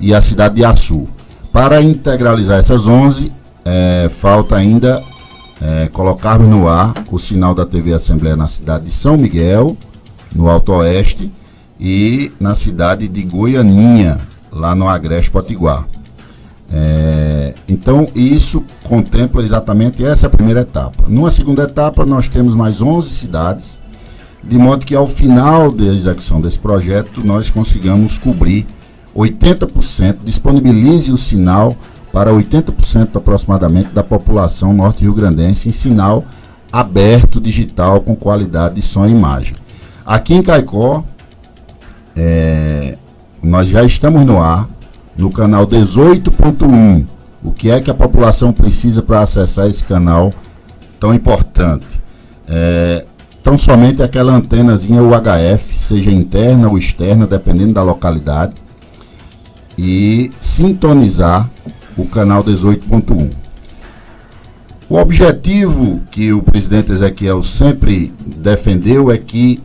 e a cidade de Açu. Para integralizar essas 11, falta ainda colocarmos no ar o sinal da TV Assembleia na cidade de São Miguel, no Alto Oeste, e na cidade de Goianinha, lá no Agreste Potiguar. Então, isso contempla exatamente essa primeira etapa. Numa segunda etapa, nós temos mais 11 cidades, de modo que ao final da execução desse projeto, nós consigamos cobrir 80%, disponibilize o sinal para 80% aproximadamente da população norte-riograndense em sinal aberto, digital, com qualidade de som e imagem. Aqui em Caicó, nós já estamos no ar, no canal 18.1. O que é que a população precisa para acessar esse canal tão importante? Tão somente aquela antenazinha UHF, seja interna ou externa, dependendo da localidade, e sintonizar o canal 18.1. O objetivo que o presidente Ezequiel sempre defendeu é que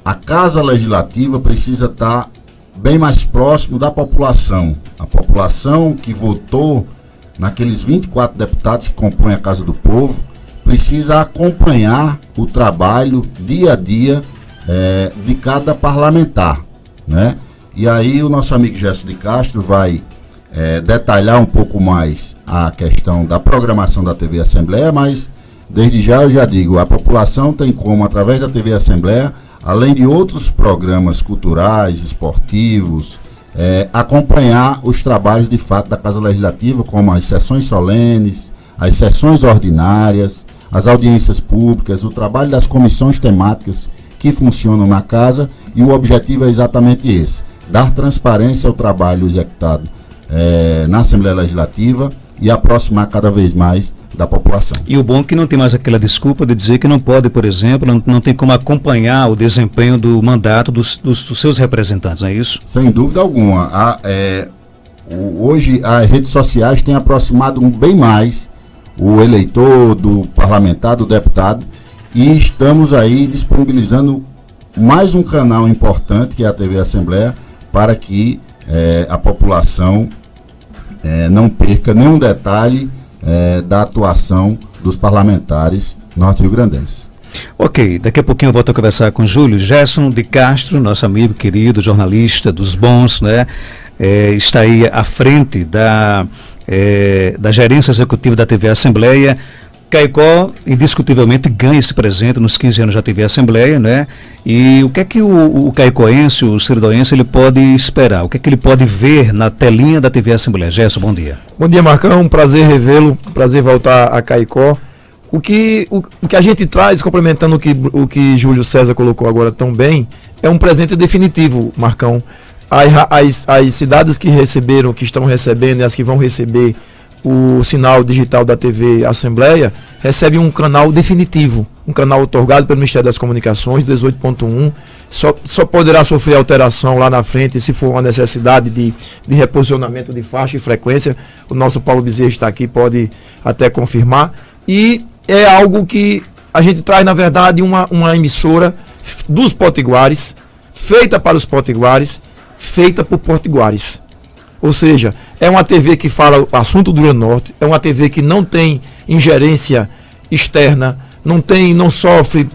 a Casa Legislativa precisa estar bem mais próximo da população. A população que votou naqueles 24 deputados que compõem a Casa do Povo precisa acompanhar o trabalho dia a dia de cada parlamentar, né? E aí o nosso amigo Gerson de Castro vai detalhar um pouco mais a questão da programação da TV Assembleia, mas desde já eu já digo, a população tem como, através da TV Assembleia, além de outros programas culturais, esportivos, acompanhar os trabalhos de fato da Casa Legislativa, como as sessões solenes, as sessões ordinárias, as audiências públicas, o trabalho das comissões temáticas que funcionam na Casa, e o objetivo é exatamente esse: dar transparência ao trabalho executado na Assembleia Legislativa e aproximar cada vez mais da população. E o bom é que não tem mais aquela desculpa de dizer que não pode, por exemplo, não tem como acompanhar o desempenho do mandato dos seus representantes, não é isso? Sem dúvida alguma. Hoje as redes sociais têm aproximado bem mais o eleitor do parlamentar, do deputado, e estamos aí disponibilizando mais um canal importante, que é a TV Assembleia, para que a população não perca nenhum detalhe da atuação dos parlamentares norte-riograndenses. Ok, daqui a pouquinho eu volto a conversar com Júlio Gerson de Castro, nosso amigo querido, jornalista dos bons, né? Está aí à frente da gerência executiva da TV Assembleia. Caicó, indiscutivelmente, ganha esse presente nos 15 anos da TV Assembleia, né? E o que é que o caicoense, o serdoense, ele pode esperar? O que é que ele pode ver na telinha da TV Assembleia? Gerson, bom dia. Bom dia, Marcão. Um prazer revê-lo, prazer voltar a Caicó. O que a gente traz, complementando o que Júlio César colocou agora tão bem, é um presente definitivo, Marcão. As cidades que receberam, que estão recebendo e as que vão receber o sinal digital da TV Assembleia, recebe um canal definitivo, um canal otorgado pelo Ministério das Comunicações, 18.1, só poderá sofrer alteração lá na frente se for uma necessidade de reposicionamento de faixa e frequência. O nosso Paulo Bezerra está aqui, pode até confirmar, e é algo que a gente traz, na verdade, uma emissora dos potiguares, feita para os potiguares, feita por potiguares. Ou seja, é uma TV que fala o assunto do Rio Grande do Norte, é uma TV que não tem ingerência externa, não sofre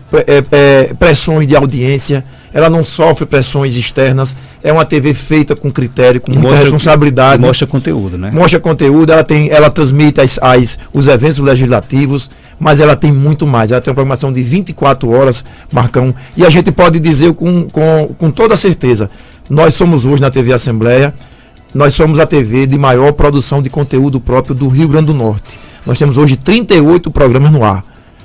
pressões de audiência, ela não sofre pressões externas, é uma TV feita com critério, com muita responsabilidade. Mostra conteúdo, né? Mostra conteúdo, ela transmite os eventos legislativos, mas ela tem muito mais, ela tem uma programação de 24 horas, Marcão, e a gente pode dizer com toda certeza, nós somos hoje na TV Assembleia, nós somos a TV de maior produção de conteúdo próprio do Rio Grande do Norte. Nós temos hoje 38 programas no ar.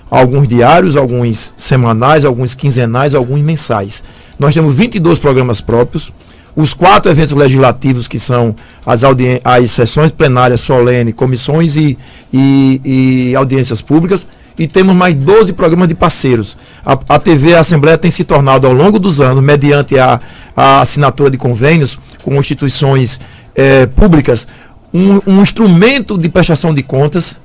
Alguns diários, alguns semanais, alguns quinzenais, alguns mensais. Nós temos 22 programas próprios. Os 4 eventos legislativos, que são as sessões plenárias solene, comissões e audiências públicas. E temos mais 12 programas de parceiros. A TV Assembleia tem se tornado, ao longo dos anos, mediante a assinatura de convênios com instituições públicas, um instrumento de prestação de contas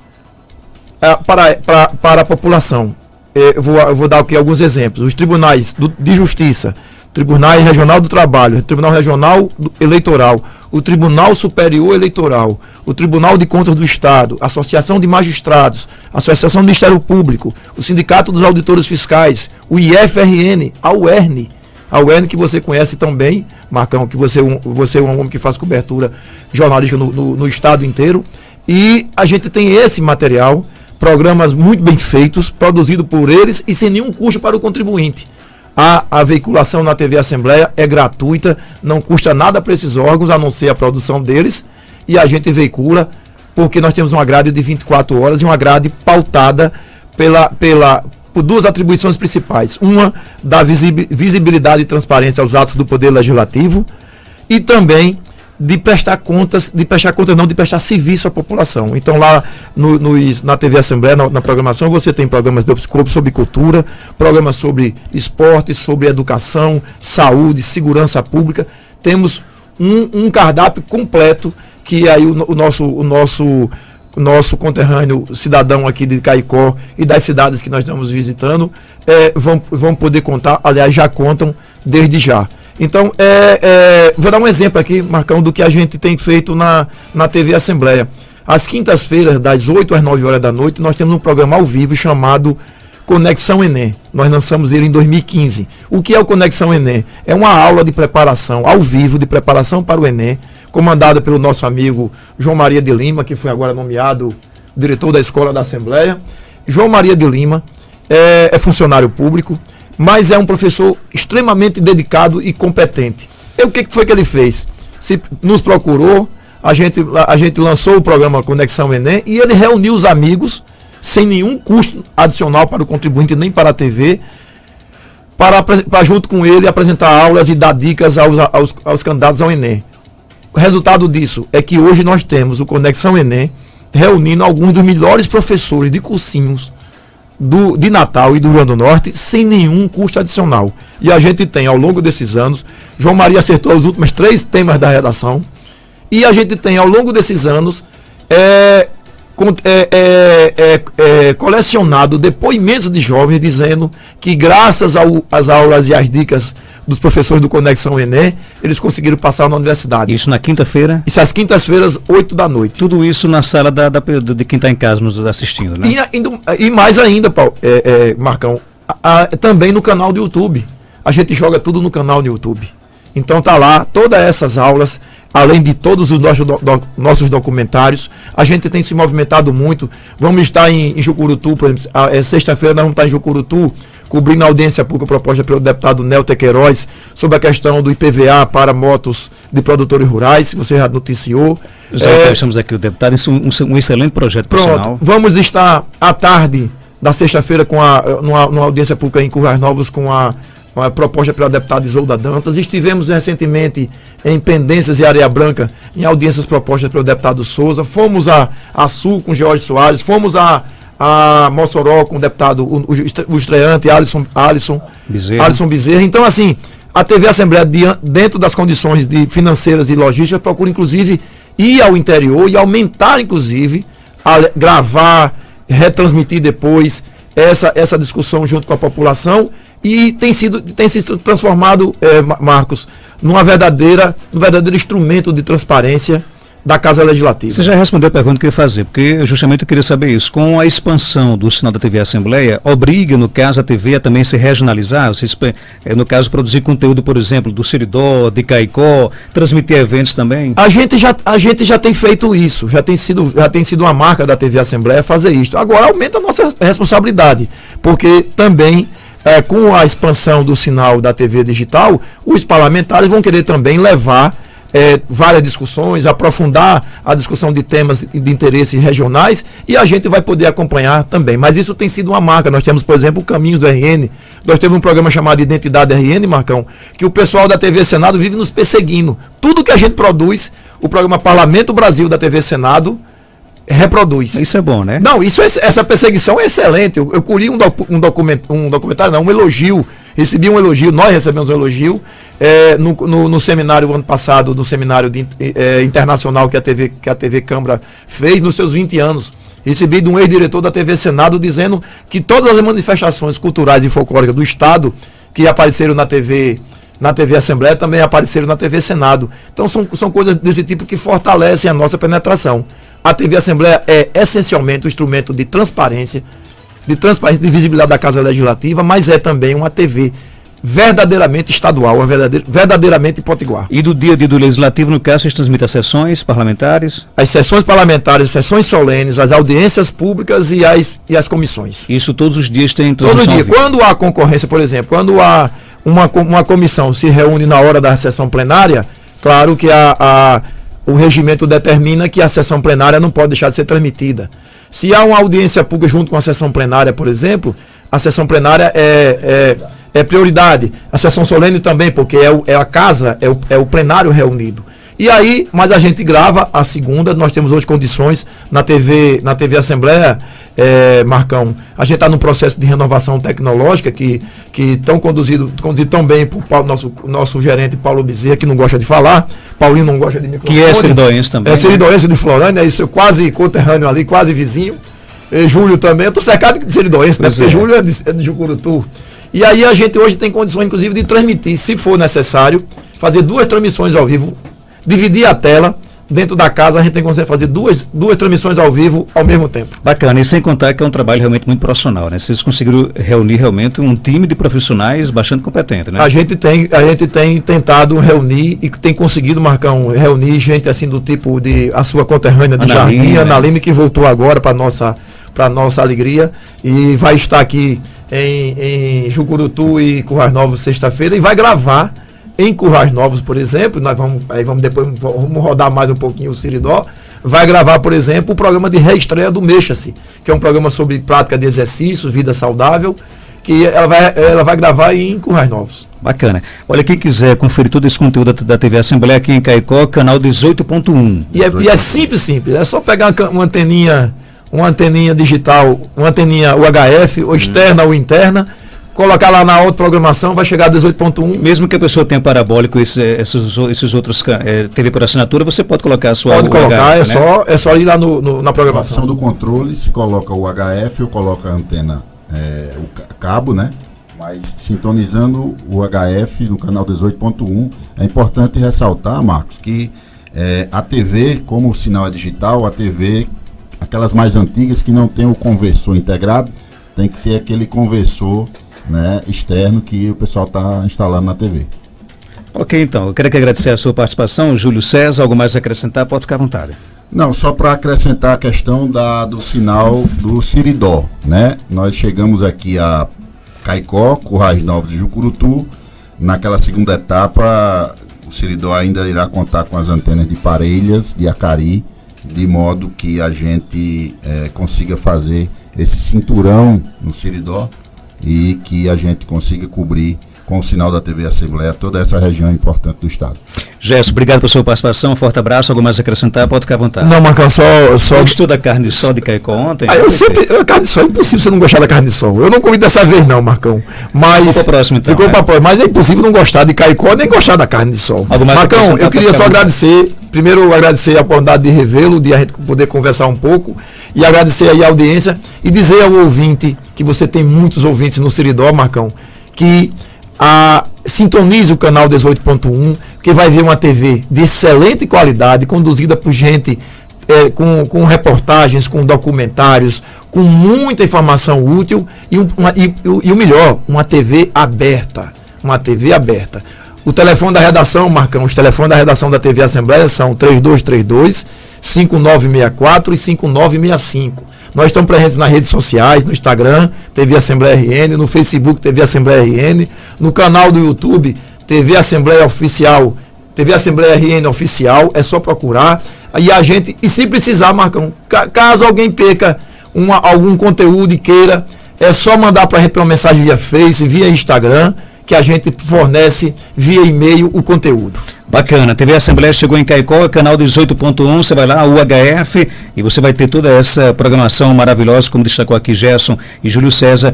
para a população. Eu vou dar aqui alguns exemplos. Os tribunais de justiça Tribunal Regional do Trabalho, Tribunal Regional Eleitoral, o Tribunal Superior Eleitoral, o Tribunal de Contas do Estado, a Associação de Magistrados, a Associação do Ministério Público, o Sindicato dos Auditores Fiscais, o IFRN, a UERN que você conhece também, Marcão, que você é um homem que faz cobertura jornalística no estado inteiro, e a gente tem esse material, programas muito bem feitos, produzido por eles e sem nenhum custo para o contribuinte. A veiculação na TV Assembleia é gratuita, não custa nada para esses órgãos, a não ser a produção deles, e a gente veicula porque nós temos uma grade de 24 horas e uma grade pautada por duas atribuições principais. Uma, da visibilidade e transparência aos atos do Poder Legislativo, e também de prestar serviço à população. Então lá na TV Assembleia, na programação, você tem programas sobre cultura, programas sobre esporte, sobre educação, saúde, segurança pública. Temos um cardápio completo que aí o nosso conterrâneo cidadão aqui de Caicó e das cidades que nós estamos visitando vão poder contar, aliás, já contam desde já. Então, vou dar um exemplo aqui, Marcão, do que a gente tem feito na TV Assembleia. Às quintas-feiras, das 8 às 9 horas da noite, nós temos um programa ao vivo chamado Conexão Enem. Nós lançamos ele em 2015. O que é o Conexão Enem? É uma aula de preparação, ao vivo, de preparação para o Enem, comandada pelo nosso amigo João Maria de Lima, que foi agora nomeado diretor da Escola da Assembleia. João Maria de Lima é funcionário público, mas é um professor extremamente dedicado e competente. E o que foi que ele fez? Nos procurou, a gente lançou o programa Conexão Enem e ele reuniu os amigos, sem nenhum custo adicional para o contribuinte nem para a TV, para junto com ele apresentar aulas e dar dicas aos candidatos ao Enem. O resultado disso é que hoje nós temos o Conexão Enem reunindo alguns dos melhores professores de cursinhos de Natal e do Rio Grande do Norte sem nenhum custo adicional. E a gente tem, ao longo desses anos, João Maria acertou os últimos 3 temas da redação, e a gente tem, ao longo desses anos, colecionado depoimentos de jovens dizendo que, graças às aulas e às dicas dos professores do Conexão Enem, eles conseguiram passar na universidade. Isso na quinta-feira? Isso às quintas-feiras, 8 da noite. Tudo isso na sala de quem está em casa nos assistindo, né? E mais ainda, Paulo, Marcão, também no canal do YouTube. A gente joga tudo no canal do YouTube. Então tá lá todas essas aulas, além de todos os nossos documentários. A gente tem se movimentado muito. Vamos estar em Jucurutu, por exemplo, sexta-feira nós vamos estar em Jucurutu, cobrindo a audiência pública proposta pelo deputado Nelter Queiroz sobre a questão do IPVA para motos de produtores rurais, você já noticiou. Já entrevistamos aqui o deputado, isso é um excelente projeto. Pronto, vamos estar à tarde da sexta-feira numa audiência pública em Currais Novos com a proposta pela deputada Isolda Dantas. Estivemos recentemente em Pendências e Areia Branca em audiências propostas pelo deputado Souza. Fomos a Sul com Jorge Soares, fomos a Mossoró com o deputado, o estreante Alisson Bezerra. Então, assim, a TV Assembleia, dentro das condições financeiras e logísticas, procura, inclusive, ir ao interior e aumentar, inclusive, gravar, retransmitir depois essa discussão junto com a população, e tem sido transformado, Marcos, num verdadeiro instrumento de transparência da Casa Legislativa. Você já respondeu a pergunta que eu ia fazer, porque justamente eu queria saber isso. Com a expansão do sinal da TV Assembleia, obriga, no caso, a TV a também se regionalizar? No caso, produzir conteúdo, por exemplo, do Seridó, de Caicó, transmitir eventos também? A gente já tem feito isso, já tem sido uma marca da TV Assembleia fazer isso. Agora aumenta a nossa responsabilidade, porque também, com a expansão do sinal da TV digital, os parlamentares vão querer também levar várias discussões, aprofundar a discussão de temas de interesse regionais, e a gente vai poder acompanhar também. Mas isso tem sido uma marca. Nós temos, por exemplo, o Caminhos do RN. Nós temos um programa chamado Identidade RN, Marcão, que o pessoal da TV Senado vive nos perseguindo. Tudo que a gente produz, o programa Parlamento Brasil da TV Senado reproduz. Isso é bom, né? Não, essa perseguição é excelente. Eu colhi um documentário, não, um elogio. Recebi um elogio, nós recebemos um elogio no seminário ano passado, no seminário internacional que a TV Câmara fez nos seus 20 anos. Recebi de um ex-diretor da TV Senado dizendo que todas as manifestações culturais e folclóricas do Estado que apareceram na TV na TV Assembleia, também apareceram na TV Senado. Então são coisas desse tipo que fortalecem a nossa penetração. A TV Assembleia é essencialmente um instrumento de transparência, de visibilidade da Casa Legislativa, mas é também uma TV verdadeiramente estadual, verdadeiramente potiguar. E do dia a dia do Legislativo, no caso, vocês transmitem as sessões parlamentares? As sessões parlamentares, as sessões solenes, as audiências públicas e as comissões. Isso todos os dias tem transmissão? Todo dia. Quando há concorrência, por exemplo, quando há uma comissão se reúne na hora da sessão plenária, claro que o regimento determina que a sessão plenária não pode deixar de ser transmitida. Se há uma audiência pública junto com a sessão plenária, por exemplo, a sessão plenária é prioridade. A sessão solene também, porque é a casa, é o plenário reunido. E aí, mas a gente grava a segunda, nós temos hoje condições na TV Assembleia, Marcão, a gente está num processo de renovação tecnológica que estão conduzido tão bem por nosso gerente Paulo Bezerra, que não gosta de falar, Paulinho não gosta de microfone. Que é seridoense também. É seridoense de Florânia, isso quase conterrâneo ali, quase vizinho. E Júlio também, eu estou cercado de seridoense, né? Porque Júlio é de Jucurutu. E aí a gente hoje tem condições, inclusive, de transmitir, se for necessário, fazer 2 transmissões ao vivo, dividir a tela. Dentro da casa a gente tem condições de fazer duas transmissões ao vivo ao mesmo tempo. Bacana, e sem contar que é um trabalho realmente muito profissional, né? Vocês conseguiram reunir realmente um time de profissionais bastante competente, né? A gente tem tentado reunir e tem conseguido, Marcão, reunir gente assim do tipo de a sua conterrânea de Jardim, Analine, que voltou agora para nossa alegria e vai estar aqui em Jucurutu e Currais Novos sexta-feira e vai gravar em Currais Novos, por exemplo. Nós vamos rodar mais um pouquinho o Siridó. Vai gravar, por exemplo, o programa de reestreia do Mexa-se, que é um programa sobre prática de exercício, vida saudável, que ela vai gravar em Currais Novos. Bacana. Olha, quem quiser conferir todo esse conteúdo da TV Assembleia aqui em Caicó, canal 18.1. E é simples, é só pegar uma anteninha digital, uma anteninha UHF, ou externa ou interna, colocar lá na autoprogramação, vai chegar a 18.1. Mesmo que a pessoa tenha parabólico, esses outros TV por assinatura, você pode colocar a sua Pode colocar, UHF, é só ir lá na programação. Na opção do controle, se coloca o UHF ou coloca a antena, o cabo, né? Mas sintonizando o UHF no canal 18.1, é importante ressaltar, Marcos, que a TV, como o sinal é digital, a TV, aquelas mais antigas que não tem o conversor integrado, tem que ter aquele conversor, né, externo que o pessoal está instalando na TV. Ok, então, eu quero agradecer a sua participação, Júlio César. Algo mais a acrescentar? Pode ficar à vontade. Não, só para acrescentar a questão do sinal do Siridó, né? Nós chegamos aqui a Caicó, Currais Novos de Jucurutu. Naquela segunda etapa, o Siridó ainda irá contar com as antenas de Parelhas, de Acari, de modo que a gente consiga fazer esse cinturão no Siridó e que a gente consiga cobrir com o sinal da TV Assembleia toda essa região importante do estado. Gerson, obrigado pela sua participação, um forte abraço. Algo mais a acrescentar? Pode ficar à vontade. Não, Marcão, só... Gostou da carne de sol de Caicó ontem? A carne de sol, é impossível você não gostar da carne de sol. Eu não comi dessa vez não, Marcão. Mas ficou para próximo, então. Ficou para próximo, mas é impossível não gostar de Caicó nem gostar da carne de sol. Marcão, eu queria só agradecer, primeiro agradecer a oportunidade de revê-lo, de a gente poder conversar um pouco, e agradecer aí a audiência, e dizer ao ouvinte, que você tem muitos ouvintes no Siridó, Marcão, que sintonize o canal 18.1, que vai ver uma TV de excelente qualidade, conduzida por gente com reportagens, com documentários, com muita informação útil e o melhor, uma TV aberta. Uma TV aberta. O telefone da redação, Marcão, os telefones da redação da TV Assembleia são 3232-5964 e 5965. Nós estamos presentes nas redes sociais, no Instagram, TV Assembleia RN, no Facebook, TV Assembleia RN, no canal do YouTube, TV Assembleia Oficial, TV Assembleia RN Oficial, é só procurar. E se precisar, Marcão, caso alguém perca algum conteúdo e queira, é só mandar para a gente uma mensagem via Face, via Instagram, que a gente fornece via e-mail o conteúdo. Bacana, TV Assembleia chegou em Caicó, canal 18.1, você vai lá, UHF, e você vai ter toda essa programação maravilhosa, como destacou aqui Gerson e Júlio César,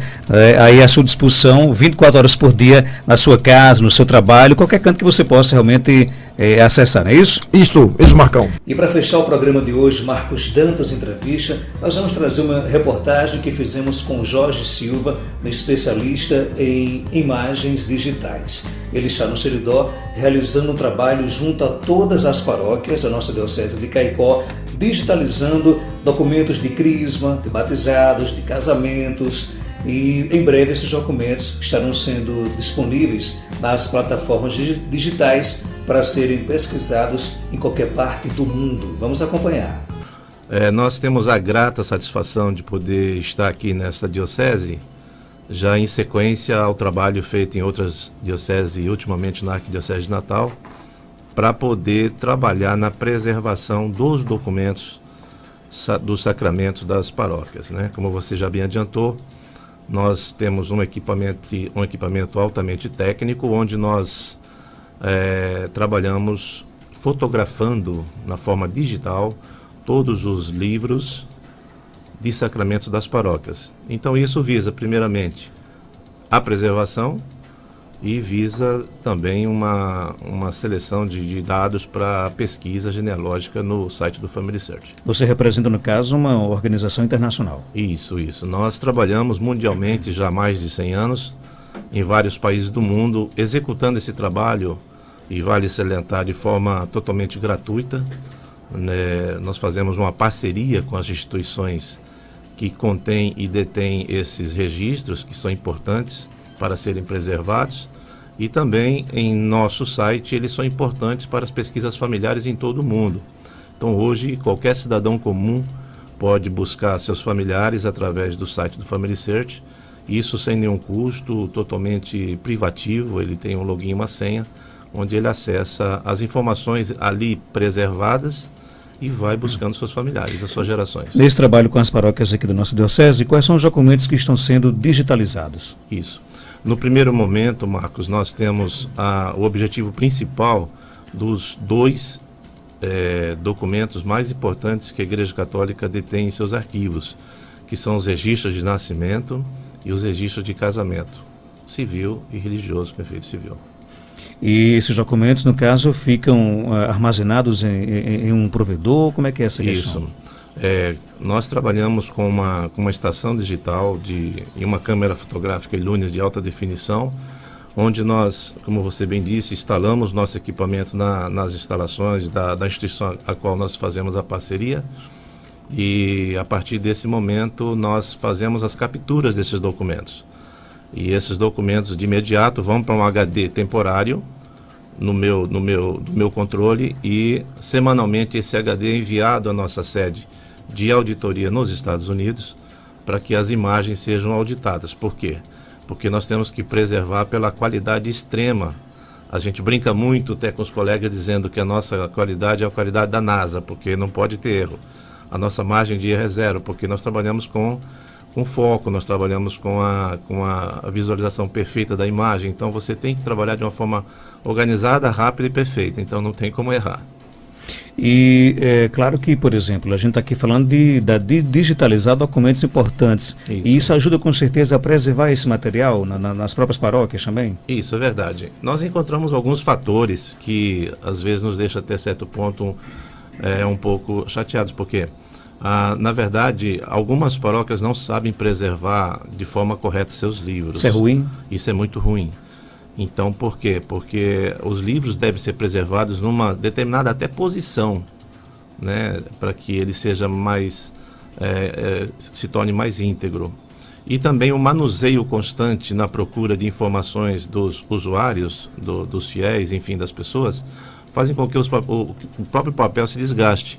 aí à sua disposição, 24 horas por dia, na sua casa, no seu trabalho, qualquer canto que você possa realmente acessar, não é isso? Isso, Marcão. E para fechar o programa de hoje, Marcos Dantas Entrevista, nós vamos trazer uma reportagem que fizemos com Jorge Silva, um especialista em imagens digitais. Ele está no Seridó realizando um trabalho junto a todas as paróquias da nossa Diocese de Caicó, digitalizando documentos de crisma, de batizados, de casamentos, e em breve esses documentos estarão sendo disponíveis nas plataformas digitais para serem pesquisados em qualquer parte do mundo. Vamos acompanhar. Nós temos a grata satisfação de poder estar aqui nesta diocese, já em sequência ao trabalho feito em outras dioceses e ultimamente na Arquidiocese de Natal, para poder trabalhar na preservação dos documentos dos sacramentos das paróquias, né? Como você já bem adiantou, nós temos um equipamento altamente técnico, onde nós trabalhamos fotografando na forma digital todos os livros de sacramentos das paróquias. Então isso visa primeiramente a preservação e visa também uma seleção de dados para pesquisa genealógica no site do Family Search. Você representa, no caso, uma organização internacional. Isso. Nós trabalhamos mundialmente já há mais de 100 anos, em vários países do mundo, executando esse trabalho, e vale salientar, de forma totalmente gratuita. Nós fazemos uma parceria com as instituições que contêm e detêm esses registros, que são importantes para serem preservados, e também em nosso site eles são importantes para as pesquisas familiares em todo o mundo. Então hoje qualquer cidadão comum pode buscar seus familiares através do site do Family Search, isso sem nenhum custo, totalmente privativo. Ele tem um login e uma senha, onde ele acessa as informações ali preservadas e vai buscando seus familiares, as suas gerações. Nesse trabalho com as paróquias aqui da nossa diocese, quais são os documentos que estão sendo digitalizados? Isso. No primeiro momento, Marcos, nós temos o objetivo principal dos dois documentos mais importantes que a Igreja Católica detém em seus arquivos, que são os registros de nascimento e os registros de casamento civil e religioso com efeito civil. E esses documentos, no caso, ficam armazenados em um provedor? Como é que é essa questão? Isso. Nós trabalhamos com uma estação digital e uma câmera fotográfica Illunis de alta definição, onde nós, como você bem disse, instalamos nosso equipamento nas instalações da instituição a qual nós fazemos a parceria, e a partir desse momento nós fazemos as capturas desses documentos. E esses documentos de imediato vão para um HD temporário no meu controle, e semanalmente esse HD é enviado à nossa sede de auditoria nos Estados Unidos para que as imagens sejam auditadas. Por quê? Porque nós temos que preservar pela qualidade extrema. A gente brinca muito até com os colegas dizendo que a nossa qualidade é a qualidade da NASA, porque não pode ter erro. A nossa margem de erro é zero, porque nós trabalhamos com foco, nós trabalhamos com a visualização perfeita da imagem. Então você tem que trabalhar de uma forma organizada, rápida e perfeita, então não tem como errar. E é claro que, por exemplo, a gente está aqui falando de digitalizar documentos importantes. Isso. E isso ajuda com certeza a preservar esse material nas próprias paróquias também? Isso, é verdade. Nós encontramos alguns fatores que às vezes nos deixam até certo ponto um pouco chateados, porque na verdade algumas paróquias não sabem preservar de forma correta seus livros. Isso é ruim? Isso é muito ruim. Então, por quê? Porque os livros devem ser preservados numa determinada até posição, né, para que ele seja mais, se torne mais íntegro. E também o manuseio constante na procura de informações dos usuários, dos fiéis, enfim, das pessoas, fazem com que o próprio papel se desgaste.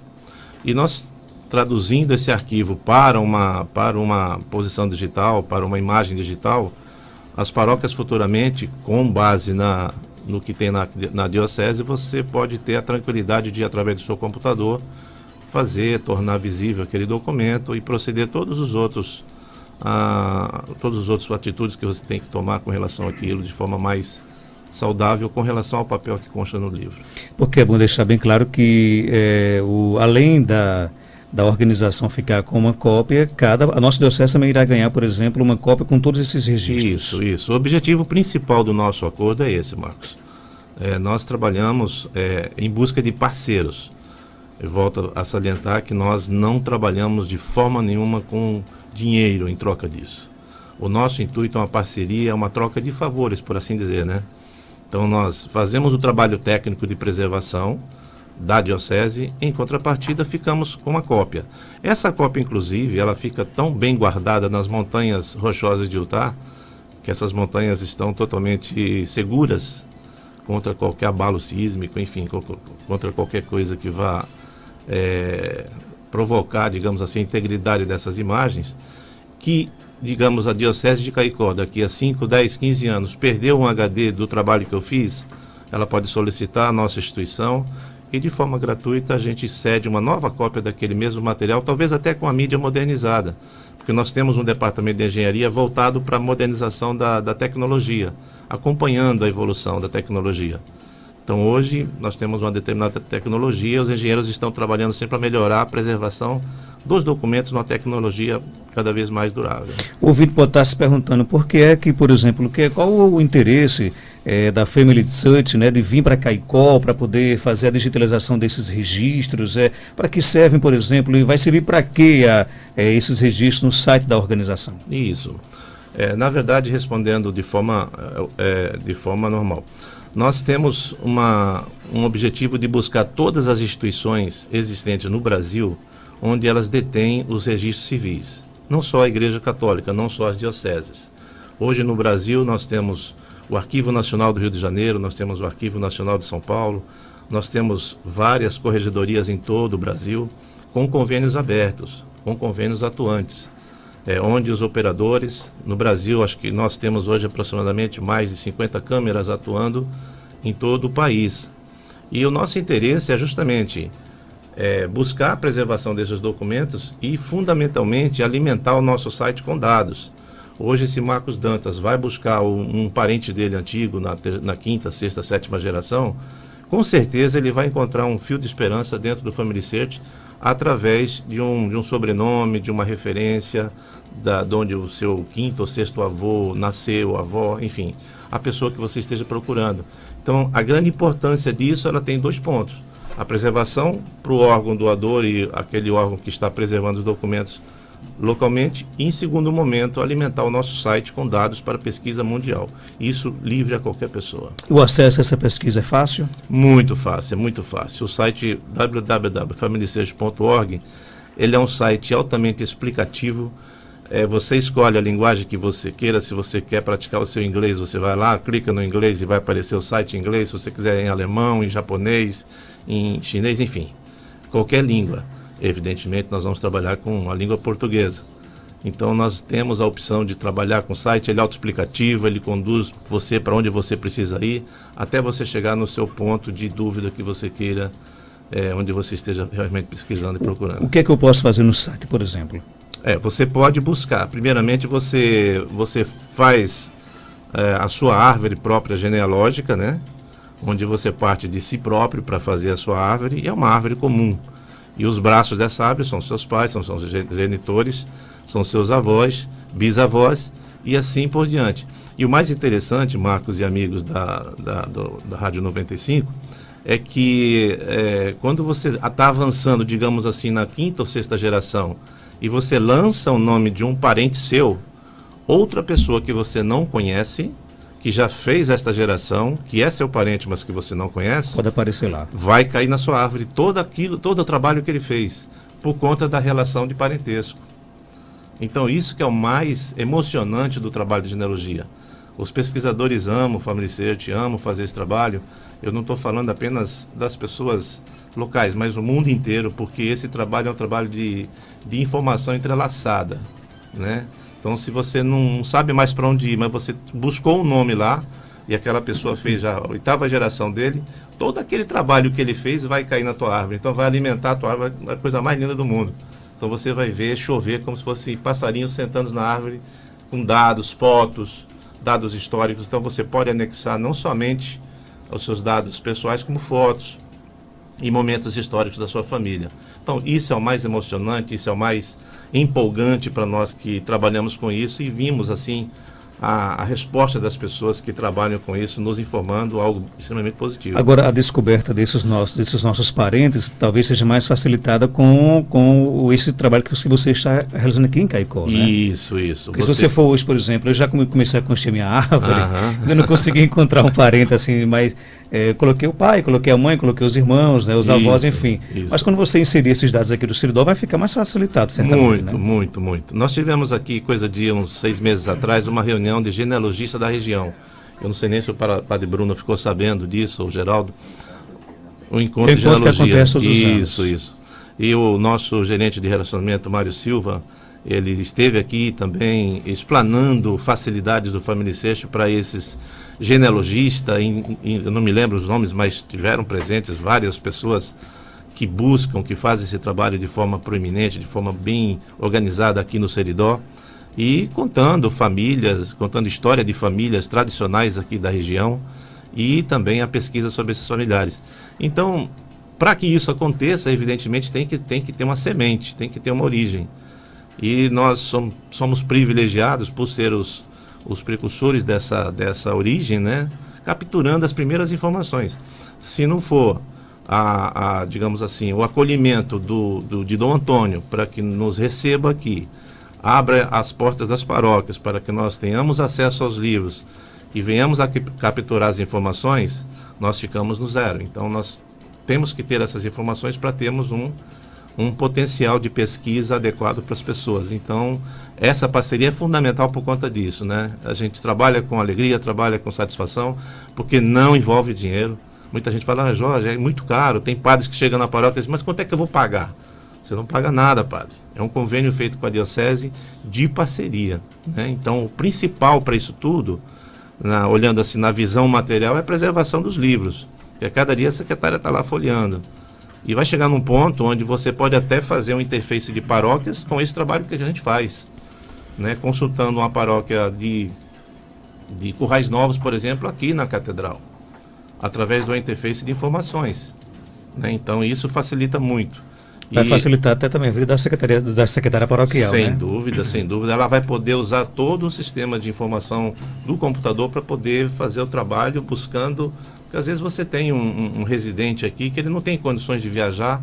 E nós, traduzindo esse arquivo para uma posição digital, para uma imagem digital, as paróquias futuramente, com base no que tem na diocese, você pode ter a tranquilidade de, através do seu computador, tornar visível aquele documento e proceder todos os outros atitudes que você tem que tomar com relação àquilo de forma mais saudável com relação ao papel que consta no livro. Porque é bom deixar bem claro que além da organização ficar com uma cópia, a nossa diocese também irá ganhar, por exemplo, uma cópia com todos esses registros. Isso. O objetivo principal do nosso acordo é esse, Marcos. nós trabalhamos em busca de parceiros. Eu volto a salientar que nós não trabalhamos de forma nenhuma com dinheiro em troca disso. O nosso intuito é uma parceria, é uma troca de favores, por assim dizer, né? Então nós fazemos o trabalho técnico de preservação da diocese, em contrapartida ficamos com uma cópia. Essa cópia, inclusive, ela fica tão bem guardada nas montanhas rochosas de Utah, que essas montanhas estão totalmente seguras contra qualquer abalo sísmico, enfim, contra qualquer coisa que vá provocar, digamos assim, a integridade dessas imagens, que, digamos, a Diocese de Caicó, daqui a 5, 10, 15 anos, perdeu um HD do trabalho que eu fiz, ela pode solicitar a nossa instituição e, de forma gratuita, a gente cede uma nova cópia daquele mesmo material, talvez até com a mídia modernizada, porque nós temos um departamento de engenharia voltado para a modernização da tecnologia, acompanhando a evolução da tecnologia. Então, hoje, nós temos uma determinada tecnologia, os engenheiros estão trabalhando sempre para melhorar a preservação dos documentos numa tecnologia cada vez mais durável. O ouvinte pode estar se perguntando por que é que, por exemplo, qual o interesse da Family Search, né, de vir para Caicó para poder fazer a digitalização desses registros, para que servem, por exemplo, e vai servir para que esses registros no site da organização? Isso. Na verdade, respondendo de forma normal, nós temos um objetivo de buscar todas as instituições existentes no Brasil onde elas detêm os registros civis. Não só a Igreja Católica, não só as dioceses. Hoje no Brasil nós temos o Arquivo Nacional do Rio de Janeiro, nós temos o Arquivo Nacional de São Paulo, nós temos várias corregedorias em todo o Brasil com convênios abertos, com convênios atuantes, onde os operadores, no Brasil, acho que nós temos hoje aproximadamente mais de 50 câmeras atuando em todo o país. E o nosso interesse é justamente buscar a preservação desses documentos e, fundamentalmente, alimentar o nosso site com dados. Hoje, se Marcos Dantas vai buscar um parente dele antigo na quinta, sexta, sétima geração, com certeza ele vai encontrar um fio de esperança dentro do Family Search através de um sobrenome, de uma referência, de onde o seu quinto ou sexto avô nasceu, avó, enfim, a pessoa que você esteja procurando. Então, a grande importância disso, ela tem 2 pontos. A preservação para o órgão doador e aquele órgão que está preservando os documentos localmente, e, em segundo momento, alimentar o nosso site com dados para pesquisa mundial. Isso livre a qualquer pessoa. O acesso a essa pesquisa é fácil? Muito fácil, é muito fácil. O site www.familysearch.org, ele é um site altamente explicativo. Você escolhe a linguagem que você queira. Se você quer praticar o seu inglês, você vai lá, clica no inglês e vai aparecer o site em inglês. Se você quiser em alemão, em japonês, em chinês, enfim, qualquer língua. Evidentemente, nós vamos trabalhar com a língua portuguesa. Então, nós temos a opção de trabalhar com o site, ele é autoexplicativo, ele conduz você para onde você precisa ir, até você chegar no seu ponto de dúvida que você queira, onde você esteja realmente pesquisando e procurando. O que é que eu posso fazer no site, por exemplo? Você pode buscar. Primeiramente, você faz a sua árvore própria genealógica, né? Onde você parte de si próprio para fazer a sua árvore, e é uma árvore comum. E os braços dessa árvore são seus pais, são seus genitores, são seus avós, bisavós e assim por diante. E o mais interessante, Marcos e amigos da Rádio 95, é que quando você está avançando, digamos assim, na quinta ou sexta geração, e você lança o nome de um parente seu, outra pessoa que você não conhece, que já fez esta geração, que é seu parente, mas que você não conhece, pode aparecer lá. Vai cair na sua árvore todo o trabalho que ele fez, por conta da relação de parentesco. Então, isso que é o mais emocionante do trabalho de genealogia. Os pesquisadores amam o Family Search, amam fazer esse trabalho. Eu não estou falando apenas das pessoas locais, mas o mundo inteiro, porque esse trabalho é um trabalho de informação entrelaçada, né? Então, se você não sabe mais para onde ir, mas você buscou um nome lá, e aquela pessoa fez já a 8ª geração dele, todo aquele trabalho que ele fez vai cair na tua árvore. Então, vai alimentar a tua árvore, a coisa mais linda do mundo. Então, você vai ver chover como se fosse passarinhos sentando na árvore, com dados, fotos, dados históricos. Então, você pode anexar não somente os seus dados pessoais, como fotos e momentos históricos da sua família. Então, isso é o mais emocionante, isso é o mais empolgante para nós que trabalhamos com isso e vimos, assim, a resposta das pessoas que trabalham com isso, nos informando algo extremamente positivo. Agora, a descoberta desses nossos parentes talvez seja mais facilitada com esse trabalho que você está realizando aqui em Caicó, né? Isso. Porque se você for hoje, por exemplo, eu já comecei a construir minha árvore, ainda não consegui encontrar um parente assim, mas coloquei o pai, coloquei a mãe, coloquei os irmãos, né, os avós, enfim. Isso. Mas quando você inserir esses dados aqui do Seridó, vai ficar mais facilitado, certamente, né? Muito. Nós tivemos aqui, coisa de uns 6 meses atrás, uma reunião de genealogistas da região. Eu não sei nem se o padre Bruno ficou sabendo disso, ou Geraldo. O encontro de genealogia. Que acontece todos os anos. Isso. E o nosso gerente de relacionamento, Mário Silva, ele esteve aqui também explanando facilidades do Family Search para esses genealogistas, eu não me lembro os nomes, mas tiveram presentes várias pessoas que buscam, que fazem esse trabalho de forma proeminente, de forma bem organizada aqui no Seridó, e contando história de famílias tradicionais aqui da região e também a pesquisa sobre esses familiares. Então, para que isso aconteça, evidentemente tem que ter uma semente, tem que ter uma origem. E nós somos privilegiados por ser os precursores dessa origem, né? Capturando as primeiras informações. Se não for digamos assim, o acolhimento de Dom Antônio para que nos receba aqui, abra as portas das paróquias para que nós tenhamos acesso aos livros e venhamos a capturar as informações, nós ficamos no zero. Então nós temos que ter essas informações para termos um potencial de pesquisa adequado para as pessoas. Então essa parceria é fundamental por conta disso, né? A gente trabalha com alegria, trabalha com satisfação, porque não envolve dinheiro. Muita gente fala, Jorge, é muito caro. Tem padres que chegam na paróquia e dizem, mas quanto é que eu vou pagar? Você não paga nada, padre. É um convênio feito com a diocese de parceria, né? Então, o principal para isso tudo, olhando assim na visão material, é a preservação dos livros. Porque a cada dia a secretária está lá folheando. E vai chegar num ponto onde você pode até fazer uma interface de paróquias com esse trabalho que a gente faz, né? Consultando uma paróquia de Currais Novos, por exemplo, aqui na Catedral, através do interface de informações, né? Então, isso facilita muito. Vai facilitar até também a vida da secretária paroquial, sem né? dúvida, sem dúvida. Ela vai poder usar todo um sistema de informação do computador para poder fazer o trabalho buscando... Porque às vezes você tem um residente aqui que ele não tem condições de viajar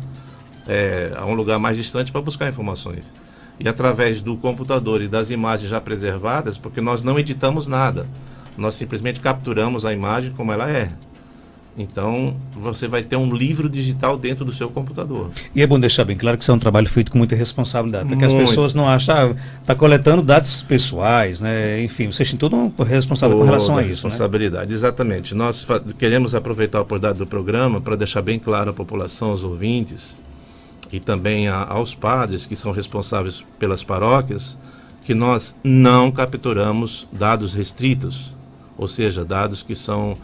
a um lugar mais distante para buscar informações. E através do computador e das imagens já preservadas, porque nós não editamos nada, nós simplesmente capturamos a imagem como ela é. Então, você vai ter um livro digital dentro do seu computador. E é bom deixar bem claro que isso é um trabalho feito com muita responsabilidade, porque as pessoas não acham, está coletando dados pessoais, né? Enfim, vocês têm toda uma responsabilidade com relação a isso, responsabilidade, né? Exatamente. Nós queremos aproveitar a oportunidade do programa para deixar bem claro à população, aos ouvintes, e também aos padres que são responsáveis pelas paróquias, que nós não capturamos dados restritos, ou seja, dados que são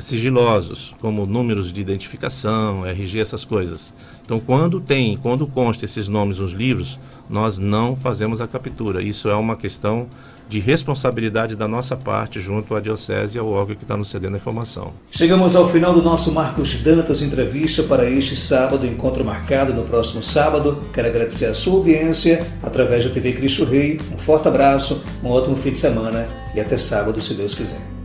sigilosos, como números de identificação, RG, essas coisas. Então, quando consta esses nomes nos livros, nós não fazemos a captura. Isso é uma questão de responsabilidade da nossa parte junto à diocese e ao órgão que está nos cedendo a informação. Chegamos ao final do nosso Marcos Dantas entrevista para este sábado, encontro marcado no próximo sábado. Quero agradecer a sua audiência através da TV Cristo Rei. Um forte abraço, um ótimo fim de semana e até sábado, se Deus quiser.